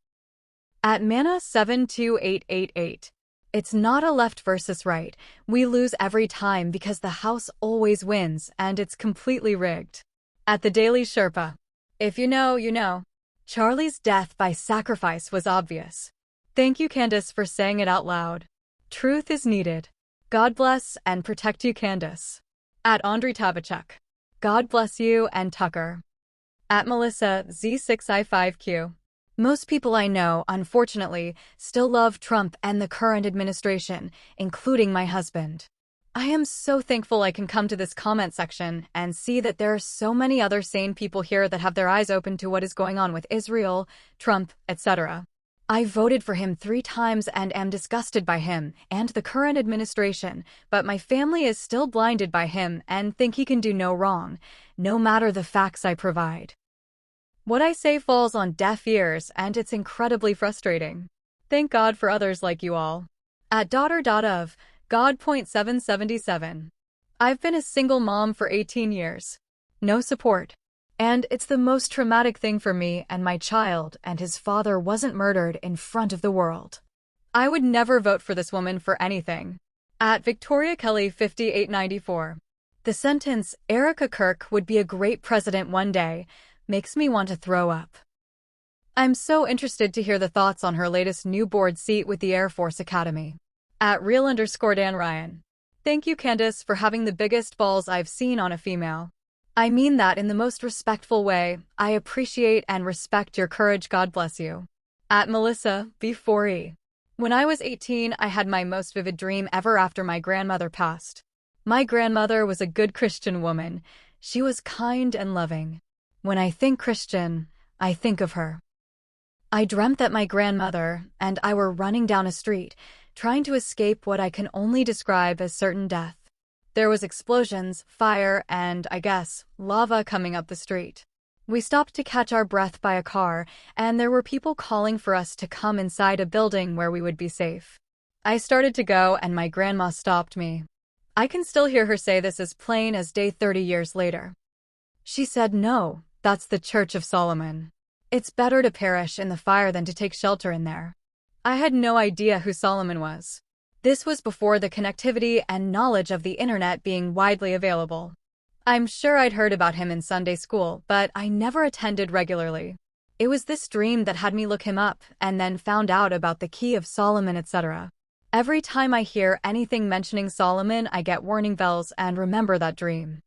At Mana 72888. It's not a left versus right. We lose every time because the House always wins, and it's completely rigged. At the Daily Sherpa. If you know, you know. Charlie's death by sacrifice was obvious. Thank you, Candace, for saying it out loud. Truth is needed. God bless and protect you, Candace. At Andriy Tabachuk. God bless you and Tucker. At Melissa Z6I5Q. Most people I know, unfortunately, still love Trump and the current administration, including my husband. I am so thankful I can come to this comment section and see that there are so many other sane people here that have their eyes open to what is going on with Israel, Trump, etc. I voted for him 3 times and am disgusted by him and the current administration, but my family is still blinded by him and think he can do no wrong, no matter the facts I provide. What I say falls on deaf ears, and it's incredibly frustrating. Thank God for others like you all. At daughter.of, God.777. I've been a single mom for 18 years. No support. And it's the most traumatic thing for me and my child, and his father wasn't murdered in front of the world. I would never vote for this woman for anything. At Victoria Kelly 5894. The sentence, Erica Kirk would be a great president one day, makes me want to throw up. I'm so interested to hear the thoughts on her latest new board seat with the Air Force Academy. At real_Dan Ryan. Thank you, Candace, for having the biggest balls I've seen on a female. I mean that in the most respectful way. I appreciate and respect your courage. God bless you. At Melissa B4E. When I was 18, I had my most vivid dream ever after my grandmother passed. My grandmother was a good Christian woman. She was kind and loving. When I think Christian, I think of her. I dreamt that my grandmother and I were running down a street, trying to escape what I can only describe as certain death. There was explosions, fire, and, I guess, lava coming up the street. We stopped to catch our breath by a car, and there were people calling for us to come inside a building where we would be safe. I started to go, and my grandma stopped me. I can still hear her say this as plain as day 30 years later. She said, "No, that's the Church of Solomon. It's better to perish in the fire than to take shelter in there." I had no idea who Solomon was. This was before the connectivity and knowledge of the internet being widely available. I'm sure I'd heard about him in Sunday school, but I never attended regularly. It was this dream that had me look him up and then found out about the Key of Solomon, etc. Every time I hear anything mentioning Solomon, I get warning bells and remember that dream.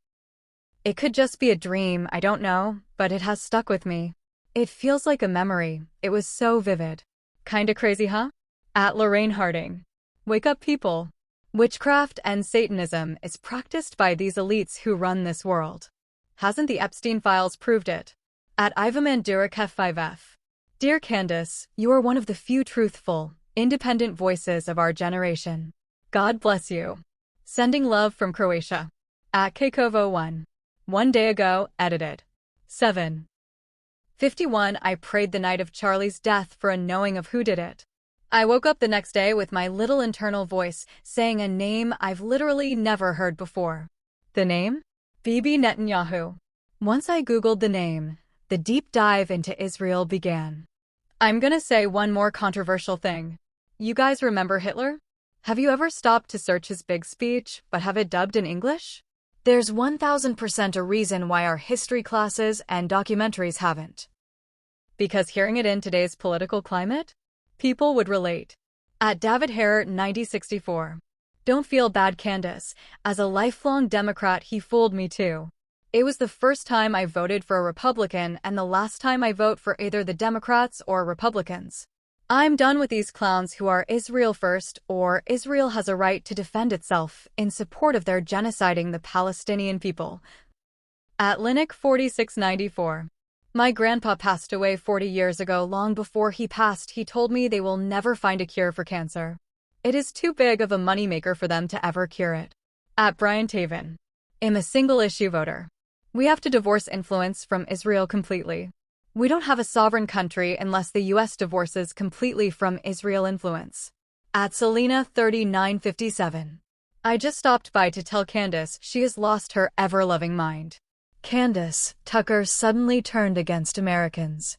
It could just be a dream, I don't know, but it has stuck with me. It feels like a memory. It was so vivid. Kinda crazy, huh? At Lorraine Harding. Wake up, people. Witchcraft and Satanism is practiced by these elites who run this world. Hasn't the Epstein files proved it? At Ivamandurek F5F. Dear Candace, you are one of the few truthful, independent voices of our generation. God bless you. Sending love from Croatia. At Kekovo1. 1 day ago, edited. 7:51 I prayed the night of Charlie's death for a knowing of who did it. I woke up the next day with my little internal voice saying a name I've literally never heard before. The name? Bibi Netanyahu. Once I Googled the name, the deep dive into Israel began. I'm gonna say one more controversial thing. You guys remember Hitler? Have you ever stopped to search his big speech, but have it dubbed in English? There's 1000% a reason why our history classes and documentaries haven't. Because hearing it in today's political climate, people would relate. At David Hare 9064. Don't feel bad, Candace. As a lifelong Democrat, he fooled me too. It was the first time I voted for a Republican and the last time I vote for either the Democrats or Republicans. I'm done with these clowns who are Israel first or Israel has a right to defend itself in support of their genociding the Palestinian people. At Linux 4694. My grandpa passed away 40 years ago. Long before he passed, he told me they will never find a cure for cancer. It is too big of a moneymaker for them to ever cure it. At Brian Taven. I'm a single-issue voter. We have to divorce influence from Israel completely. We don't have a sovereign country unless the US divorces completely from Israel influence. At Selena 3957. I just stopped by to tell Candace she has lost her ever-loving mind. Candace, Tucker suddenly turned against Americans.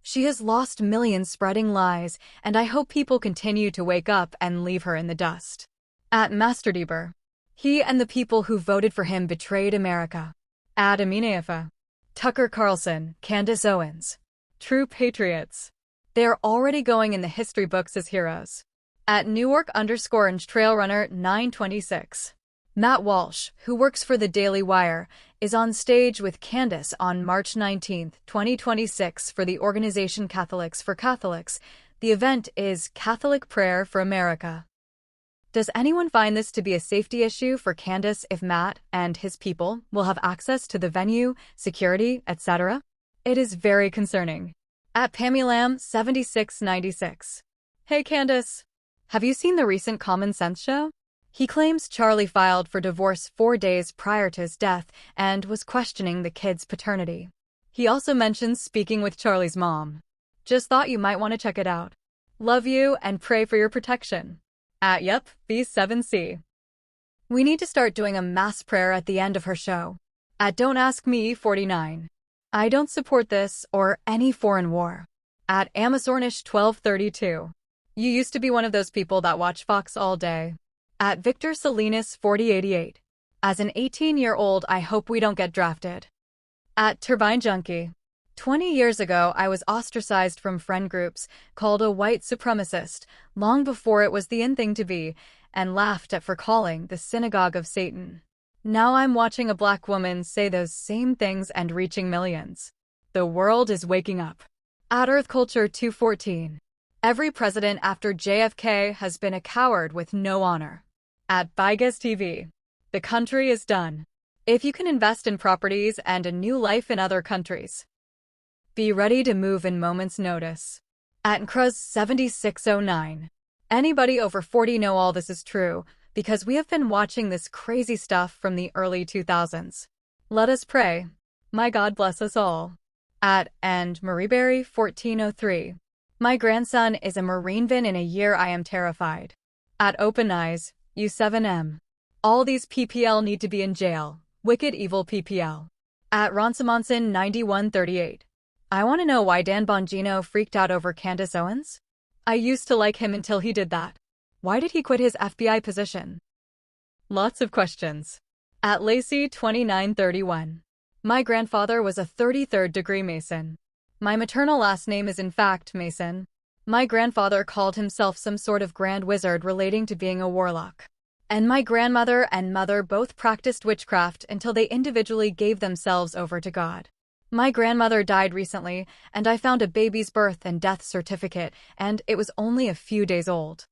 She has lost millions spreading lies, and I hope people continue to wake up and leave her in the dust. At Master Deber. He and the people who voted for him betrayed America. At Aminefa. Tucker Carlson, Candace Owens. True patriots. They're already going in the history books as heroes. At Newark_Orange Trail Runner 926. Matt Walsh, who works for the Daily Wire, is on stage with Candace on March 19, 2026 for the organization Catholics for Catholics. The event is Catholic Prayer for America. Does anyone find this to be a safety issue for Candace if Matt and his people will have access to the venue, security, etc.? It is very concerning. At Pamilam 7696. Hey Candace. Have you seen the recent Common Sense show? He claims Charlie filed for divorce 4 days prior to his death and was questioning the kid's paternity. He also mentions speaking with Charlie's mom. Just thought you might want to check it out. Love you and pray for your protection. At Yep, B7C. We need to start doing a mass prayer at the end of her show. At Don't Ask Me 49. I don't support this or any foreign war. At Amazornish 1232. You used to be one of those people that watch Fox all day. At Victor Salinas 4088. As an 18-year-old, I hope we don't get drafted. At Turbine Junkie. 20 years ago, I was ostracized from friend groups, called a white supremacist, long before it was the in thing to be, and laughed at for calling the synagogue of Satan. Now I'm watching a black woman say those same things and reaching millions. The world is waking up. At Earth Culture 214. Every president after JFK has been a coward with no honor. At Bigas TV. The country is done. If you can invest in properties and a new life in other countries, be ready to move in moments' notice. At Cruz 7609. Anybody over 40 know all this is true, because we have been watching this crazy stuff from the early 2000s. Let us pray. My God bless us all. At and Marieberry 1403. My grandson is a Marine in a year. I am terrified. At Open Eyes, U7M. All these PPL need to be in jail. Wicked evil PPL. At Ronsamonson 9138. I want to know why Dan Bongino freaked out over Candace Owens? I used to like him until he did that. Why did he quit his FBI position? Lots of questions. At Lacey 2931. My grandfather was a 33rd degree Mason. My maternal last name is in fact Mason. My grandfather called himself some sort of grand wizard relating to being a warlock. And my grandmother and mother both practiced witchcraft until they individually gave themselves over to God. My grandmother died recently, and I found a baby's birth and death certificate, and it was only a few days old.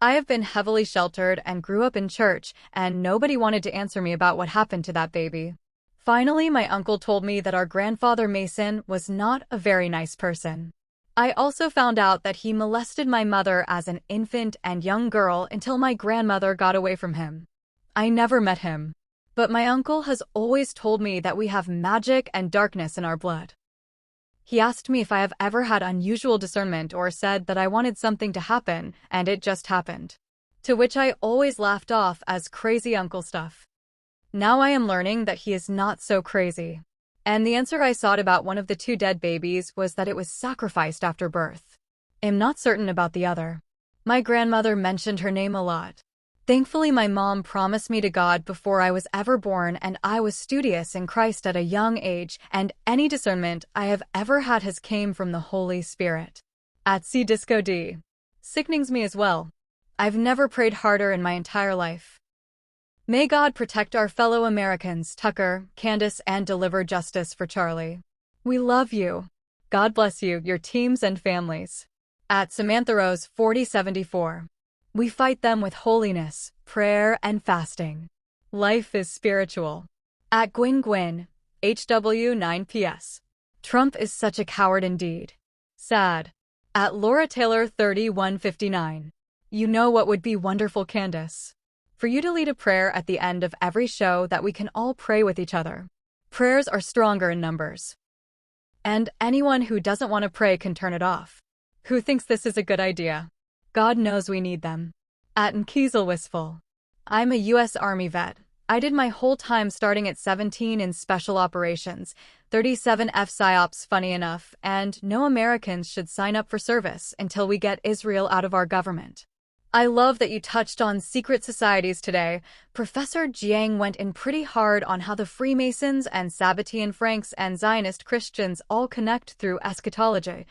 I have been heavily sheltered and grew up in church, and nobody wanted to answer me about what happened to that baby. Finally, my uncle told me that our grandfather Mason was not a very nice person. I also found out that he molested my mother as an infant and young girl until my grandmother got away from him. I never met him, but my uncle has always told me that we have magic and darkness in our blood. He asked me if I have ever had unusual discernment or said that I wanted something to happen, and it just happened. To which I always laughed off as crazy uncle stuff. Now I am learning that he is not so crazy. And the answer I sought about one of the two dead babies was that it was sacrificed after birth. I'm not certain about the other. My grandmother mentioned her name a lot. Thankfully, my mom promised me to God before I was ever born, and I was studious in Christ at a young age, and any discernment I have ever had has came from the Holy Spirit. At C Disco D. Sickenings me as well. I've never prayed harder in my entire life. May God protect our fellow Americans, Tucker, Candace, and deliver justice for Charlie. We love you. God bless you, your teams and families. At Samantha Rose 4074. We fight them with holiness, prayer, and fasting. Life is spiritual. At Gwyn, HW 9PS. Trump is such a coward indeed. Sad. At Laura Taylor 3159. You know what would be wonderful, Candace? For you to lead a prayer at the end of every show that we can all pray with each other. Prayers are stronger in numbers. And anyone who doesn't want to pray can turn it off. Who thinks this is a good idea? God knows we need them. At Nkiesel Wistful. I'm a U.S. Army vet. I did my whole time starting at 17 in Special Operations, 37 FSIOPs funny enough, and no Americans should sign up for service until we get Israel out of our government. I love that you touched on secret societies today. Professor Jiang went in pretty hard on how the Freemasons and Sabbatean Franks and Zionist Christians all connect through eschatology.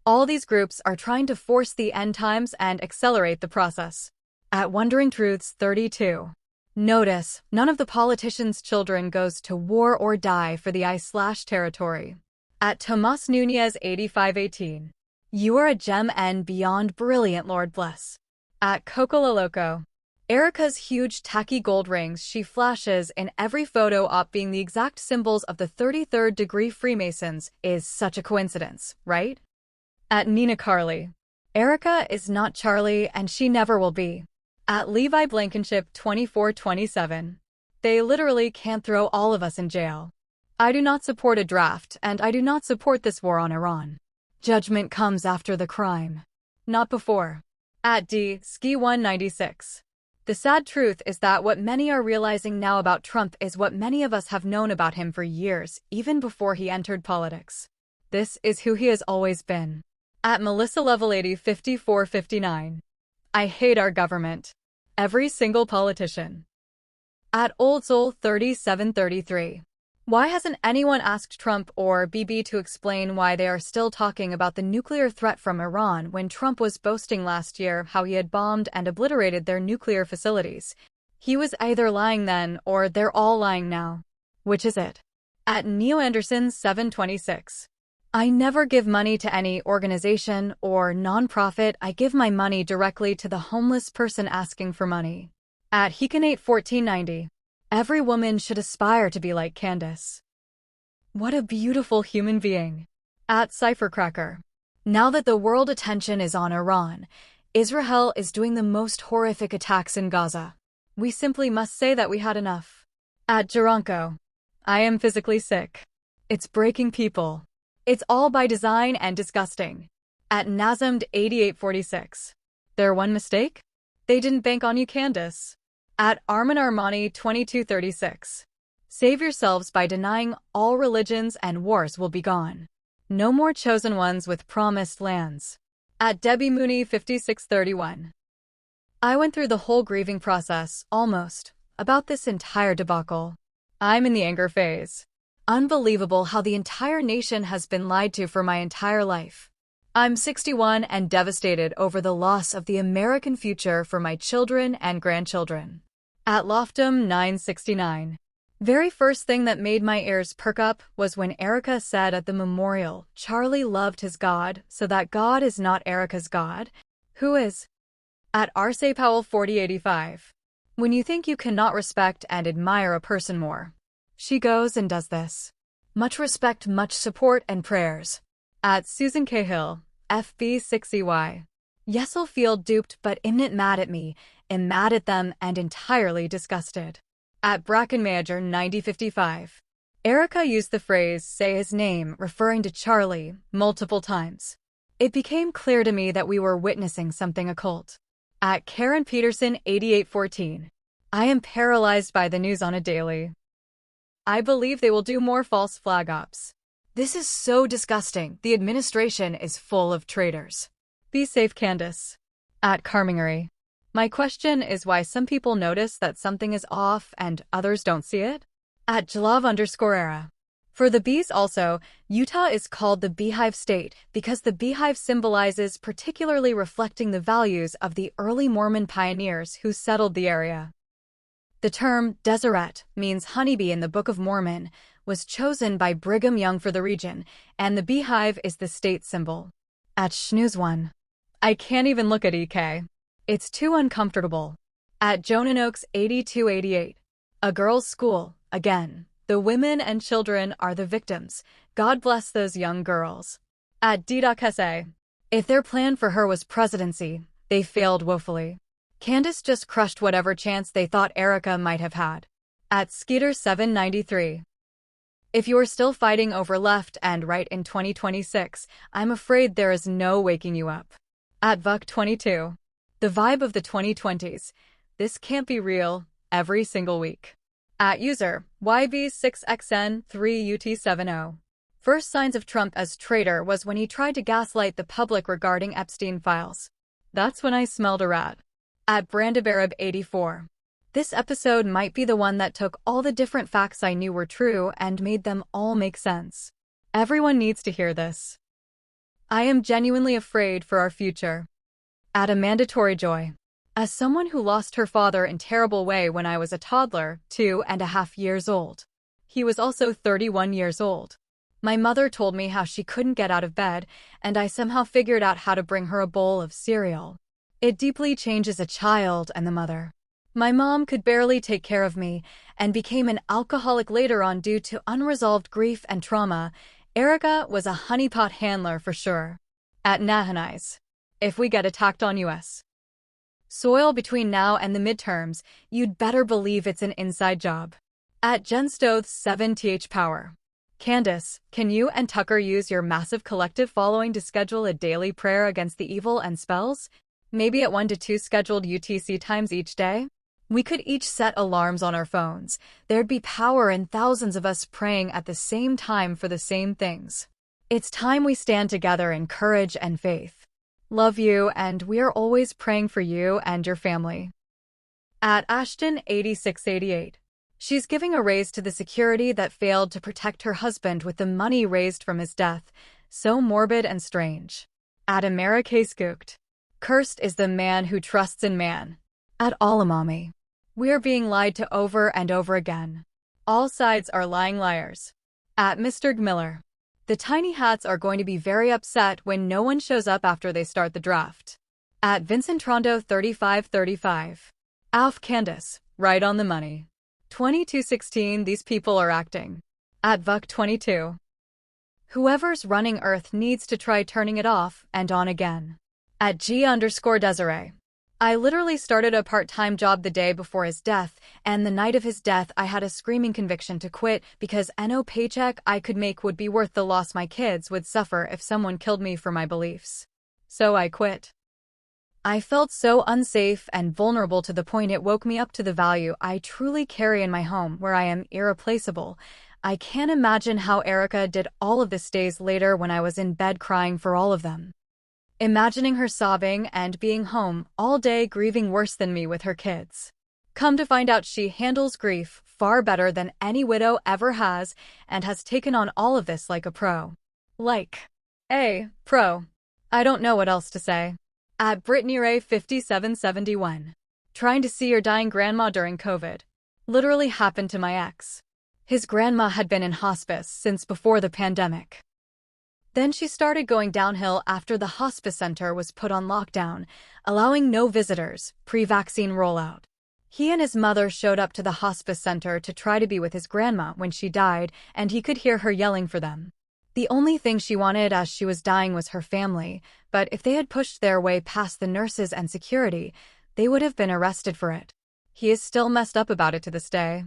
All these groups are trying to force the end times and accelerate the process. At Wondering Truths 32. Notice, none of the politicians' children goes to war or die for the I/territory. At Tomas Nunez 8518. You are a gem and beyond brilliant, Lord bless. At Coco Loco. Erica's huge tacky gold rings she flashes in every photo op being the exact symbols of the 33rd degree Freemasons is such a coincidence, right? At Nina Carly. Erica is not Charlie and she never will be. At Levi Blankenship 2427. They literally can't throw all of us in jail. I do not support a draft and I do not support this war on Iran. Judgment comes after the crime. Not before. At D. Ski 196. The sad truth is that what many are realizing now about Trump is what many of us have known about him for years, even before he entered politics. This is who he has always been. At Melissa Level 5459. I hate our government. Every single politician. At Old Soul 3733. Why hasn't anyone asked Trump or Bibi to explain why they are still talking about the nuclear threat from Iran when Trump was boasting last year how he had bombed and obliterated their nuclear facilities? He was either lying then or they're all lying now. Which is it? At Neo Anderson 726. I never give money to any organization or nonprofit. I give my money directly to the homeless person asking for money. At Hekanate 1490. Every woman should aspire to be like Candace. What a beautiful human being. At Cyphercracker. Now that the world attention is on Iran, Israel is doing the most horrific attacks in Gaza. We simply must say that we had enough. At Geronko. I am physically sick. It's breaking people. It's all by design and disgusting. At Nazamd 8846. Their one mistake? They didn't bank on you, Candace. At Armin Armani 2236. Save yourselves by denying all religions and wars will be gone. No more chosen ones with promised lands. At Debbie Mooney 5631. I went through the whole grieving process, almost, about this entire debacle. I'm in the anger phase. Unbelievable how the entire nation has been lied to for my entire life. I'm 61 and devastated over the loss of the American future for my children and grandchildren. At Loftum 969. Very first thing that made my ears perk up was when Erica said at the memorial, Charlie loved his God, so that God is not Erica's God. Who is? At Arce Powell 4085. When you think you cannot respect and admire a person more, she goes and does this. Much respect, much support and prayers. At Susan Cahill, FB6EY. Yes'll feel duped but imn't mad at me, am mad at them and entirely disgusted. At Brackenmanager 9055. Erica used the phrase, say his name, referring to Charlie, multiple times. It became clear to me that we were witnessing something occult. At Karen Peterson 8814. I am paralyzed by the news on a daily. I believe they will do more false flag ops. This is so disgusting. The administration is full of traitors. Be safe, Candace. At Carmingery. My question is why some people notice that something is off and others don't see it? At Jalov_era. For the bees also, Utah is called the Beehive State because the beehive symbolizes particularly reflecting the values of the early Mormon pioneers who settled the area. The term Deseret means honeybee in the Book of Mormon, was chosen by Brigham Young for the region, and the beehive is the state symbol. At Schnews1. I can't even look at EK. It's too uncomfortable. At Jonan Oaks 8288. A girls' school, again. The women and children are the victims. God bless those young girls. At D.SA. If their plan for her was presidency, they failed woefully. Candace just crushed whatever chance they thought Erica might have had. At Skeeter 793. If you're still fighting over left and right in 2026, I'm afraid there is no waking you up. At Vuck 22. The vibe of the 2020s. This can't be real, every single week. At user, YB6XN3UT70. First signs of Trump as traitor was when he tried to gaslight the public regarding Epstein files. That's when I smelled a rat. At Brandabarab84. This episode might be the one that took all the different facts I knew were true and made them all make sense. Everyone needs to hear this. I am genuinely afraid for our future. At a mandatory joy. As someone who lost her father in a terrible way when I was a toddler, 2.5 years old. He was also 31 years old. My mother told me how she couldn't get out of bed, and I somehow figured out how to bring her a bowl of cereal. It deeply changes a child and the mother. My mom could barely take care of me, and became an alcoholic later on due to unresolved grief and trauma. Erica was a honeypot handler for sure. At Nahanize. If we get attacked on U.S. soil between now and the midterms, you'd better believe it's an inside job. At Jenstoth 7th Power. Candace, can you and Tucker use your massive collective following to schedule a daily prayer against the evil and spells? Maybe at 1 to 2 scheduled UTC times each day? We could each set alarms on our phones. There'd be power in thousands of us praying at the same time for the same things. It's time we stand together in courage and faith. Love you, and we are always praying for you and your family. At Ashton 8688. She's giving a raise to the security that failed to protect her husband with the money raised from his death. So morbid and strange. At America Skooked. Cursed is the man who trusts in man. At Alamami. We're being lied to over and over again. All sides are lying liars. At Mr. Miller. The Tiny Hats are going to be very upset when no one shows up after they start the draft. At Vincent Trondo 3535. Alf Candace, right on the money. 2216, these people are acting. At Vuck 22. Whoever's running Earth needs to try turning it off and on again. At G_Desiree. I literally started a part-time job the day before his death, and the night of his death I had a screaming conviction to quit because no paycheck I could make would be worth the loss my kids would suffer if someone killed me for my beliefs. So I quit. I felt so unsafe and vulnerable to the point it woke me up to the value I truly carry in my home where I am irreplaceable. I can't imagine how Erica did all of this days later when I was in bed crying for all of them. Imagining her sobbing and being home all day grieving worse than me with her kids. Come to find out she handles grief far better than any widow ever has and has taken on all of this like a pro. Like a pro. I don't know what else to say. At Brittany Ray 5771. Trying to see your dying grandma during COVID. Literally happened to my ex. His grandma had been in hospice since before the pandemic. Then she started going downhill after the hospice center was put on lockdown, allowing no visitors, pre-vaccine rollout. He and his mother showed up to the hospice center to try to be with his grandma when she died, and he could hear her yelling for them. The only thing she wanted as she was dying was her family, but if they had pushed their way past the nurses and security, they would have been arrested for it. He is still messed up about it to this day.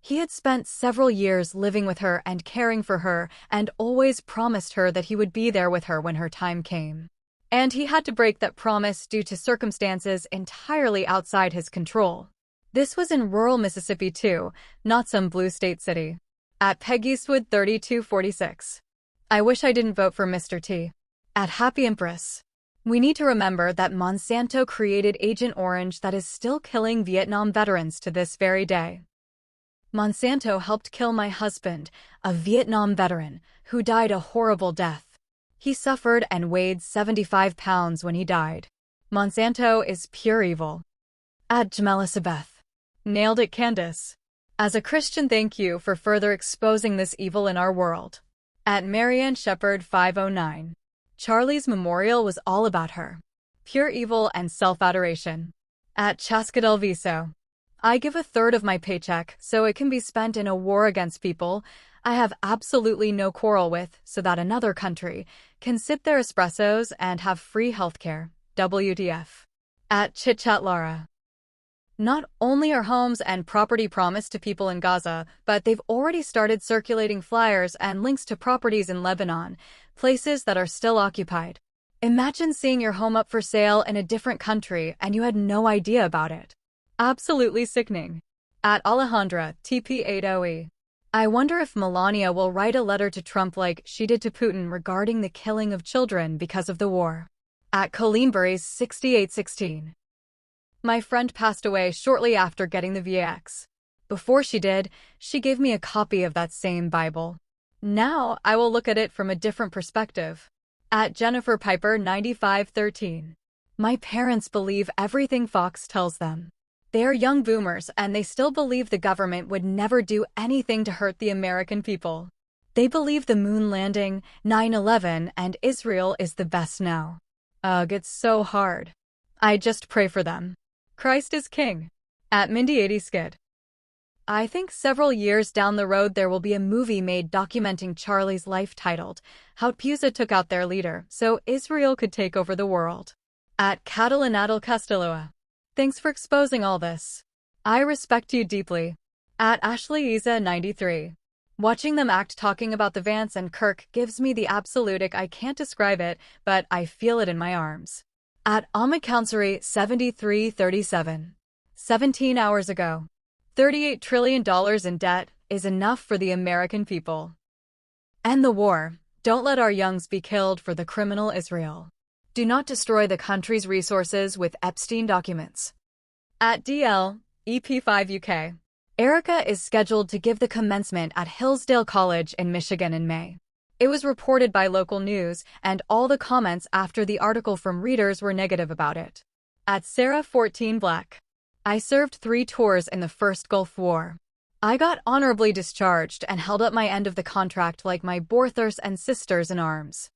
He had spent several years living with her and caring for her and always promised her that he would be there with her when her time came. And he had to break that promise due to circumstances entirely outside his control. This was in rural Mississippi too, not some blue state city. At Peggy'swood 3246. I wish I didn't vote for Mr. T. At Happy Empress. We need to remember that Monsanto created Agent Orange that is still killing Vietnam veterans to this very day. Monsanto helped kill my husband, a Vietnam veteran, who died a horrible death. He suffered and weighed 75 pounds when he died. Monsanto is pure evil. At Jamelisabeth. Nailed it, Candace. As a Christian, thank you for further exposing this evil in our world. At Marianne Shepherd 509. Charlie's memorial was all about her. Pure evil and self-adoration. At Chascadel Viso. I give a third of my paycheck so it can be spent in a war against people I have absolutely no quarrel with so that another country can sip their espressos and have free healthcare. WTF. At Chitchat Lara. Not only are homes and property promised to people in Gaza, but they've already started circulating flyers and links to properties in Lebanon, places that are still occupied. Imagine seeing your home up for sale in a different country and you had no idea about it. Absolutely sickening. At Alejandra, TP80E. I wonder if Melania will write a letter to Trump like she did to Putin regarding the killing of children because of the war. At Colleenbury's 6816. My friend passed away shortly after getting the VAX. Before she did, she gave me a copy of that same Bible. Now I will look at it from a different perspective. At Jennifer Piper 9513. My parents believe everything Fox tells them. They are young boomers and they still believe the government would never do anything to hurt the American people. They believe the moon landing, 9/11, and Israel is the best now. Ugh, it's so hard. I just pray for them. Christ is King. At Mindy80 Skid. I think several years down the road there will be a movie made documenting Charlie's life titled How PeopleZ took out their leader so Israel could take over the world. At Catalinatal Castelloa. Thanks for exposing all this. I respect you deeply. At Ashley Isa 93. Watching them act talking about the Vance and Kirk gives me the absolute ick. I can't describe it, but I feel it in my arms. At Ahmed Counsari 7337. 17 hours ago. $38 trillion in debt is enough for the American people. End the war. Don't let our youngs be killed for the criminal Israel. Do not destroy the country's resources with Epstein documents. At DL, EP5 UK. Erica is scheduled to give the commencement at Hillsdale College in Michigan in May. It was reported by local news, and all the comments after the article from readers were negative about it. At Sarah 14 Black. I served 3 tours in the first Gulf War. I got honorably discharged and held up my end of the contract like my brothers and sisters in arms.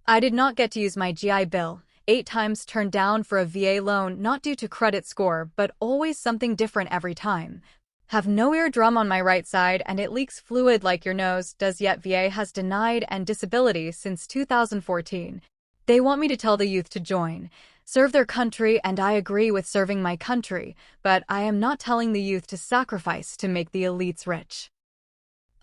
I did not get to use my GI Bill, 8 times turned down for a VA loan not due to credit score but always something different every time. Have no eardrum on my right side and it leaks fluid like your nose does, yet VA has denied and disability since 2014. They want me to tell the youth to join, serve their country, and I agree with serving my country, but I am not telling the youth to sacrifice to make the elites rich.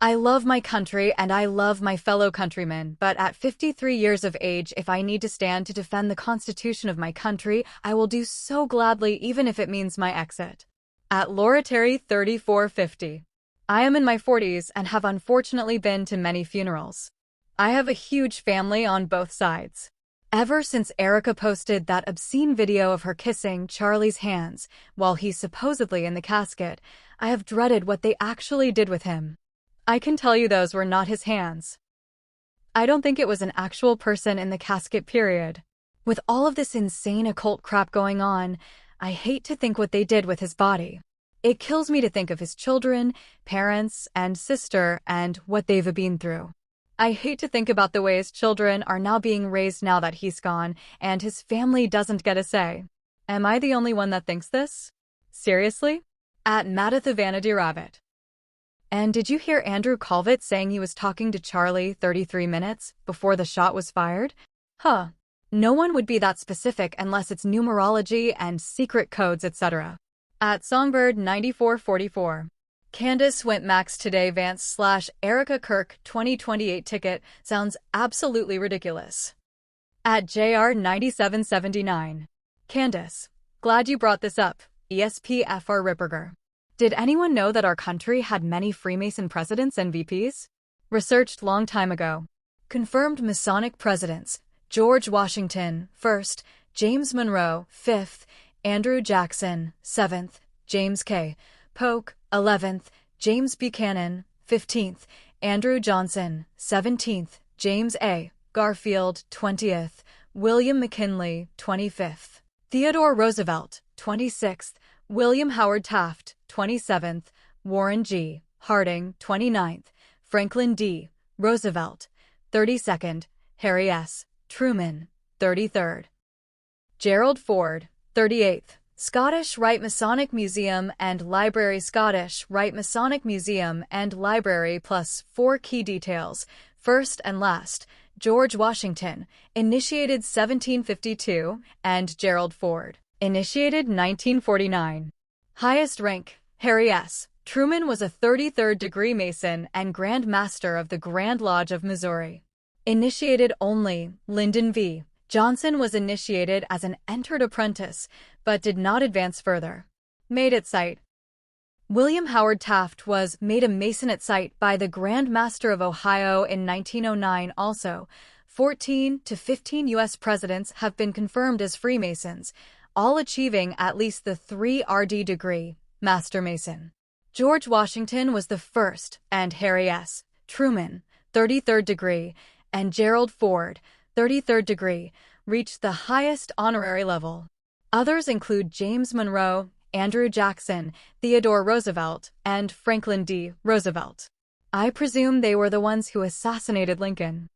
I love my country and I love my fellow countrymen, but at 53 years of age, if I need to stand to defend the Constitution of my country, I will do so gladly even if it means my exit. At Laura Terry 3450. I am in my 40s and have unfortunately been to many funerals. I have a huge family on both sides. Ever since Erica posted that obscene video of her kissing Charlie's hands while he's supposedly in the casket, I have dreaded what they actually did with him. I can tell you those were not his hands. I don't think it was an actual person in the casket, period. With all of this insane occult crap going on, I hate to think what they did with his body. It kills me to think of his children, parents, and sister and what they've been through. I hate to think about the way his children are now being raised now that he's gone and his family doesn't get a say. Am I the only one that thinks this? Seriously? At Madatha Vanity Rabbit. And did you hear Andrew Calvert saying he was talking to Charlie 33 minutes before the shot was fired? Huh. No one would be that specific unless it's numerology and secret codes, etc. At Songbird 9444. Candace went max today Vance/Erica Kirk 2028 ticket sounds absolutely ridiculous. At JR 9779. Candace, glad you brought this up. ESPFR Ripperger. Did anyone know that our country had many Freemason presidents and VPs? Researched long time ago. Confirmed Masonic presidents: George Washington, 1st, James Monroe, 5th, Andrew Jackson, 7th, James K. Polk, 11th, James Buchanan, 15th, Andrew Johnson, 17th, James A. Garfield, 20th, William McKinley, 25th, Theodore Roosevelt, 26th, William Howard Taft, 27th, Warren G. Harding, 29th, Franklin D. Roosevelt, 32nd, Harry S. Truman, 33rd. Gerald Ford, 38th. Scottish Rite Masonic Museum and Library. Scottish Rite Masonic Museum and Library plus 4 key details. First and last, George Washington, initiated 1752, and Gerald Ford, initiated 1949. Highest rank, Harry S. Truman was a 33rd degree Mason and Grand Master of the Grand Lodge of Missouri. Initiated only, Lyndon V. Johnson was initiated as an entered apprentice, but did not advance further. Made at sight. William Howard Taft was made a Mason at sight by the Grand Master of Ohio in 1909 also. 14 to 15 U.S. presidents have been confirmed as Freemasons, all achieving at least the 3 RD degree, Master Mason. George Washington was the first, and Harry S. Truman, 33rd degree, and Gerald Ford, 33rd degree, reached the highest honorary level. Others include James Monroe, Andrew Jackson, Theodore Roosevelt, and Franklin D. Roosevelt. I presume they were the ones who assassinated Lincoln.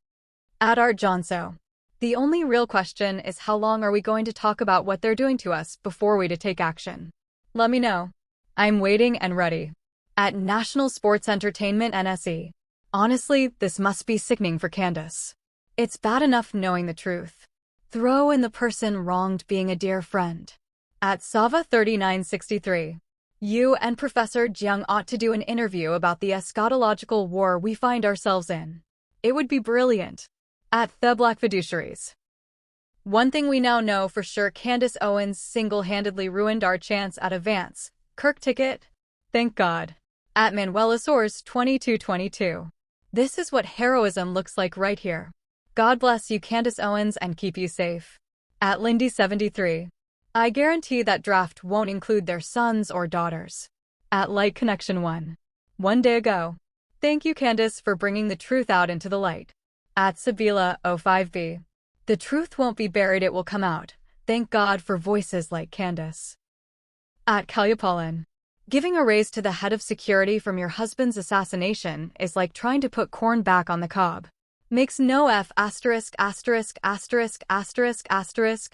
At Art Johnso. The only real question is how long are we going to talk about what they're doing to us before we take action? Let me know. I'm waiting and ready. At National Sports Entertainment NSE. Honestly, this must be sickening for Candace. It's bad enough knowing the truth. Throw in the person wronged being a dear friend. At Sava 3963. You and Professor Jiang ought to do an interview about the eschatological war we find ourselves in. It would be brilliant. At The Black Fiduciaries. One thing we now know for sure: Candace Owens single-handedly ruined our chance at a Vance Kirk ticket. Thank God. At Manuelasaurus 2222. This is what heroism looks like right here. God bless you, Candace Owens, and keep you safe. At Lindy 73. I guarantee that draft won't include their sons or daughters. At Light Connection 1. One day ago. Thank you, Candace, for bringing the truth out into the light. At Sabila 05B. The truth won't be buried, it will come out. Thank God for voices like Candace. At Calyapolin. Giving a raise to the head of security from your husband's assassination is like trying to put corn back on the cob. Makes no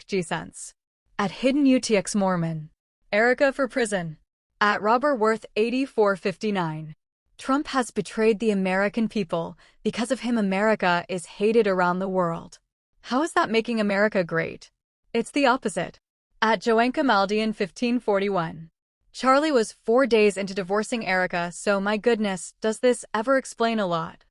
G sense. At Hidden UTX Mormon. Erica for prison. At Robert Worth 8459. Trump has betrayed the American people. Because of him, America is hated around the world. How is that making America great? It's the opposite. At Joanka Maldian 1541. Charlie was 4 days into divorcing Erica, so my goodness, does this ever explain a lot?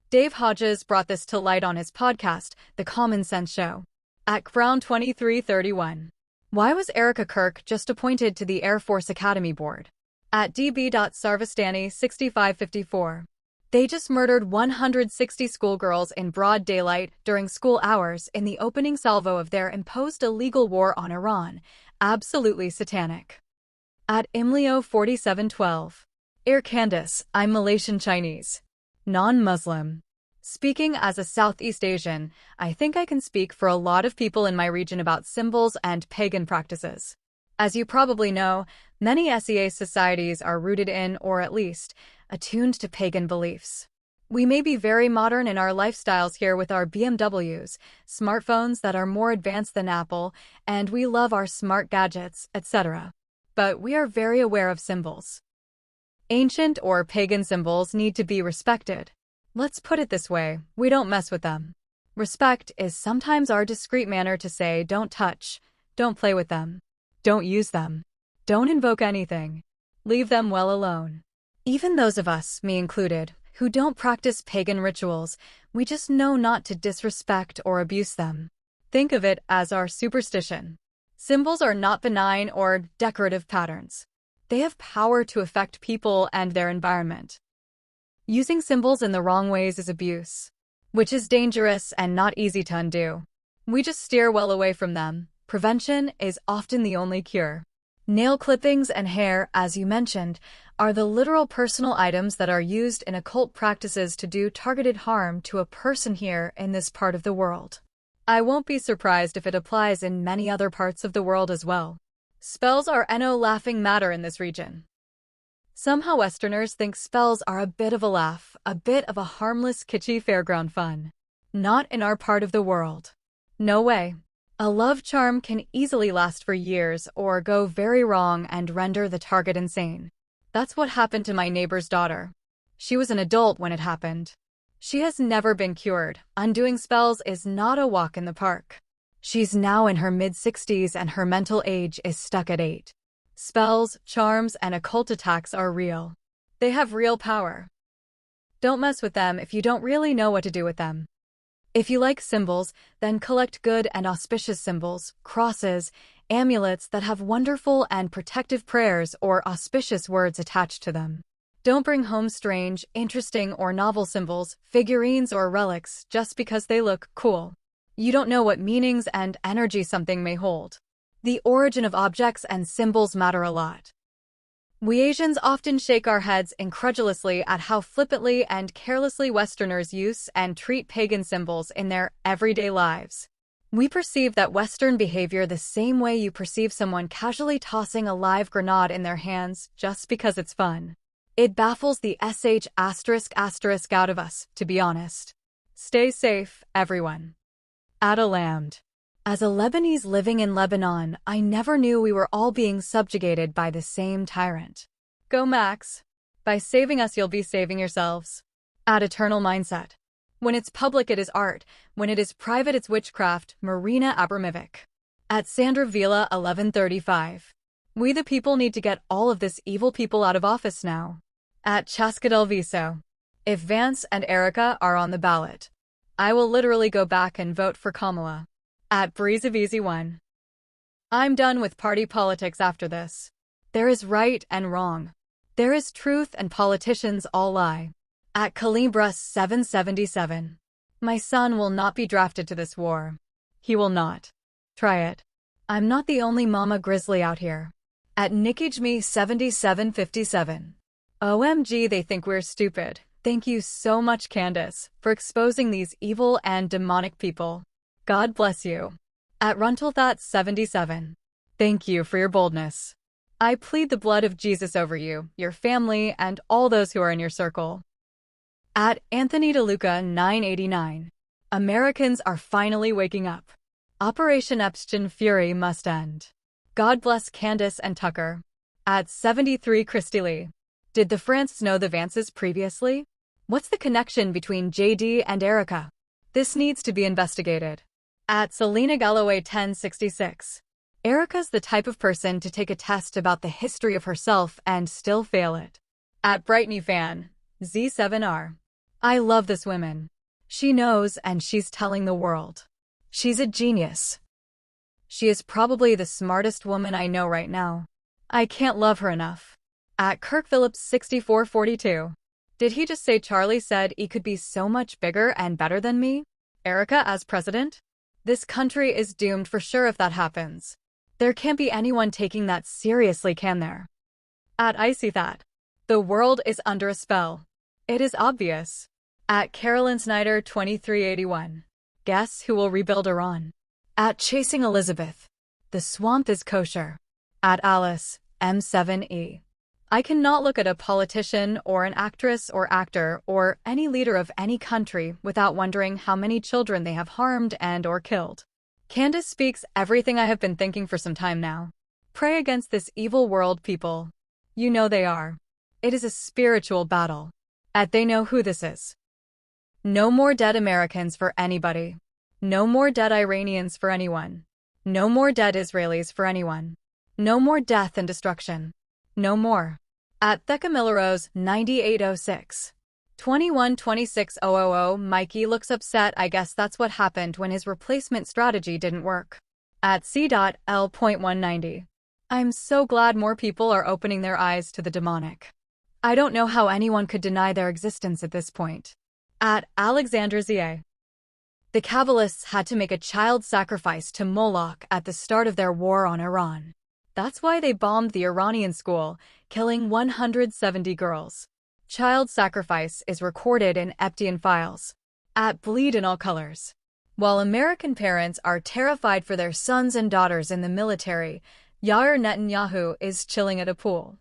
Dave Hodges brought this to light on his podcast, The Common Sense Show. At Crown 2331. Why was Erica Kirk just appointed to the Air Force Academy Board? At DB.Sarvastani 6554. They just murdered 160 schoolgirls in broad daylight during school hours in the opening salvo of their imposed illegal war on Iran. Absolutely satanic. At Imlio 4712. Air Candace, I'm Malaysian Chinese. Non-Muslim. Speaking as a Southeast Asian, I think I can speak for a lot of people in my region about symbols and pagan practices. As you probably know, many SEA societies are rooted in, or at least, attuned to pagan beliefs. We may be very modern in our lifestyles here with our BMWs, smartphones that are more advanced than Apple, and we love our smart gadgets, etc. But we are very aware of symbols. Ancient or pagan symbols need to be respected. Let's put it this way, we don't mess with them. Respect is sometimes our discreet manner to say don't touch, don't play with them, don't use them, don't invoke anything, leave them well alone. Even those of us, me included, who don't practice pagan rituals, we just know not to disrespect or abuse them. Think of it as our superstition. Symbols are not benign or decorative patterns. They have power to affect people and their environment. Using symbols in the wrong ways is abuse, which is dangerous and not easy to undo. We just steer well away from them. Prevention is often the only cure. Nail clippings and hair, as you mentioned, are the literal personal items that are used in occult practices to do targeted harm to a person here in this part of the world. I won't be surprised if it applies in many other parts of the world as well. Spells are no laughing matter in this region. Somehow Westerners think spells are a bit of a laugh, a bit of a harmless, kitschy fairground fun. Not in our part of the world. No way. A love charm can easily last for years or go very wrong and render the target insane. That's what happened to my neighbor's daughter. She was an adult when it happened. She has never been cured. Undoing spells is not a walk in the park. She's now in her mid-60s and her mental age is stuck at 8. Spells, charms, and occult attacks are real. They have real power. Don't mess with them if you don't really know what to do with them. If you like symbols, then collect good and auspicious symbols, crosses, amulets that have wonderful and protective prayers or auspicious words attached to them. Don't bring home strange, interesting, or novel symbols, figurines, or relics just because they look cool. You don't know what meanings and energy something may hold. The origin of objects and symbols matter a lot. We Asians often shake our heads incredulously at how flippantly and carelessly Westerners use and treat pagan symbols in their everyday lives. We perceive that Western behavior the same way you perceive someone casually tossing a live grenade in their hands just because it's fun. It baffles the sh*** out of us, to be honest. Stay safe, everyone. Adalamd. As a Lebanese living in Lebanon, I never knew we were all being subjugated by the same tyrant. Go Max. By saving us you'll be saving yourselves. At Eternal Mindset. When it's public it is art, when it is private it's witchcraft. Marina Abramovic. At Sandra Vila 1135. We the people need to get all of this evil people out of office now. At Chascadel Viso. If Vance and Erica are on the ballot, I will literally go back and vote for Kamala. At Breezeveezy1. I'm done with party politics after this. There is right and wrong. There is truth and politicians all lie. At Calibra777. My son will not be drafted to this war. He will not. Try it. I'm not the only mama grizzly out here. At NickieJme7757. OMG, they think we're stupid. Thank you so much, Candace, for exposing these evil and demonic people. God bless you. At Runtelthat77. Thank you for your boldness. I plead the blood of Jesus over you, your family, and all those who are in your circle. At Anthony DeLuca 989. Americans are finally waking up. Operation Epstein Fury must end. God bless Candace and Tucker. At 73 Christy Lee. Did the Frances know the Vances previously? What's the connection between JD and Erica? This needs to be investigated. At Selena Galloway 1066. Erica's the type of person to take a test about the history of herself and still fail it. At Brightney Fan, Z7R. I love this woman. She knows and she's telling the world. She's a genius. She is probably the smartest woman I know right now. I can't love her enough. At Kirk Phillips 6442. Did he just say Charlie said he could be so much bigger and better than me? Erica as president? This country is doomed for sure if that happens. There can't be anyone taking that seriously, can there? At Icy That. The world is under a spell. It is obvious. At Carolyn Snyder 2381. Guess who will rebuild Iran? At Chasing Elizabeth. The swamp is kosher. At Alice M7E. I cannot look at a politician or an actress or actor or any leader of any country without wondering how many children they have harmed and or killed. Candace speaks everything I have been thinking for some time now. Pray against this evil world, people. You know they are. It is a spiritual battle. And they know who this is. No more dead Americans for anybody. No more dead Iranians for anyone. No more dead Israelis for anyone. No more death and destruction. No more. At Thecamillerose 9806. 21-26-000 Mikey looks upset. I guess that's what happened when his replacement strategy didn't work. At C.L.190. I'm so glad more people are opening their eyes to the demonic. I don't know how anyone could deny their existence at this point. At Alexander Z.A. The Kabbalists had to make a child sacrifice to Moloch at the start of their war on Iran. That's why they bombed the Iranian school, killing 170 girls. Child sacrifice is recorded in Epstein files. At Bleed in All Colors. While American parents are terrified for their sons and daughters in the military, Yair Netanyahu is chilling at a pool.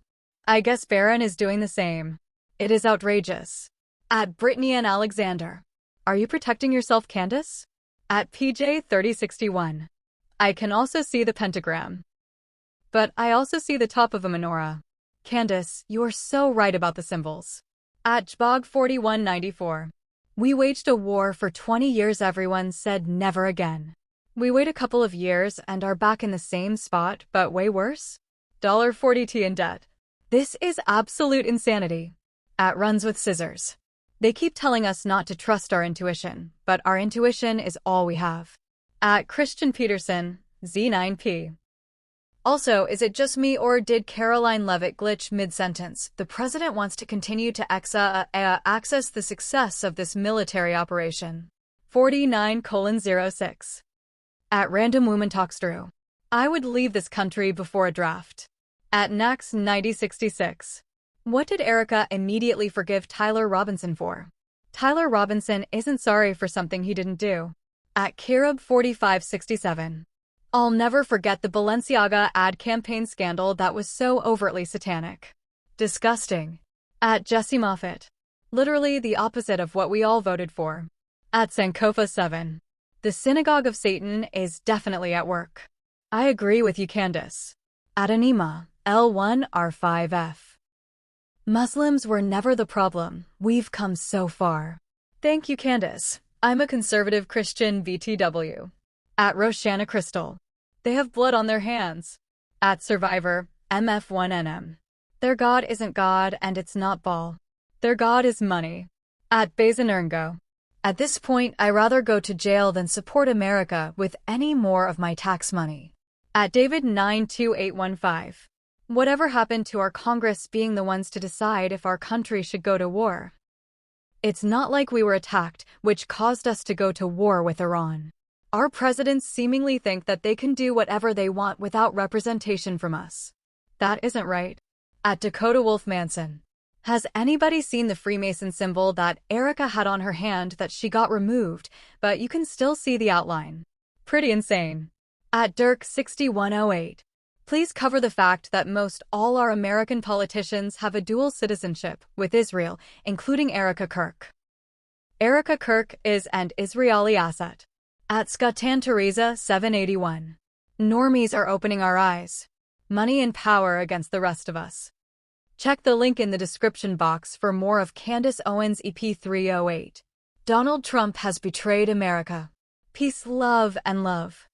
I guess Barron is doing the same. It is outrageous. At Brittany and Alexander. Are you protecting yourself, Candace? At PJ3061. I can also see the pentagram. But I also see the top of a menorah. Candace, you are so right about the symbols. At Jbog4194. We waged a war for 20 years. Everyone said never again. We wait a couple of years and are back in the same spot, but way worse? $40T in debt. This is absolute insanity. At Runs with Scissors. They keep telling us not to trust our intuition, but our intuition is all we have. At Christian Peterson, Z9P. Also, is it just me or did Caroline Levitt glitch mid-sentence? The president wants to continue to access the success of this military operation. 49:06. At Random Woman Talks Through. I would leave this country before a draft. At Nax 9066. What did Erica immediately forgive Tyler Robinson for? Tyler Robinson isn't sorry for something he didn't do. At Kirub 4567. I'll never forget the Balenciaga ad campaign scandal that was so overtly satanic. Disgusting. At Jesse Moffitt. Literally the opposite of what we all voted for. At Sankofa 7. The synagogue of Satan is definitely at work. I agree with you, Candace. At Anima, L1R5F. Muslims were never the problem. We've come so far. Thank you, Candace. I'm a conservative Christian BTW. At Roshana Crystal. They have blood on their hands. At Survivor, MF1NM. Their God isn't God and it's not ball. Their God is money. At Bazinerngo. At this point, I rather go to jail than support America with any more of my tax money. At David 92815. Whatever happened to our Congress being the ones to decide if our country should go to war? It's not like we were attacked, which caused us to go to war with Iran. Our presidents seemingly think that they can do whatever they want without representation from us. That isn't right. At Dakota Wolf Manson. Has anybody seen the Freemason symbol that Erica had on her hand that she got removed, but you can still see the outline? Pretty insane. At Dirk 6108. Please cover the fact that most all our American politicians have a dual citizenship with Israel, including Erica Kirk. Erica Kirk is an Israeli asset. At Scottan Teresa 781. Normies are opening our eyes. Money and power against the rest of us. Check the link in the description box for more of Candace Owens' EP 308. Donald Trump has betrayed America. Peace, love, and love.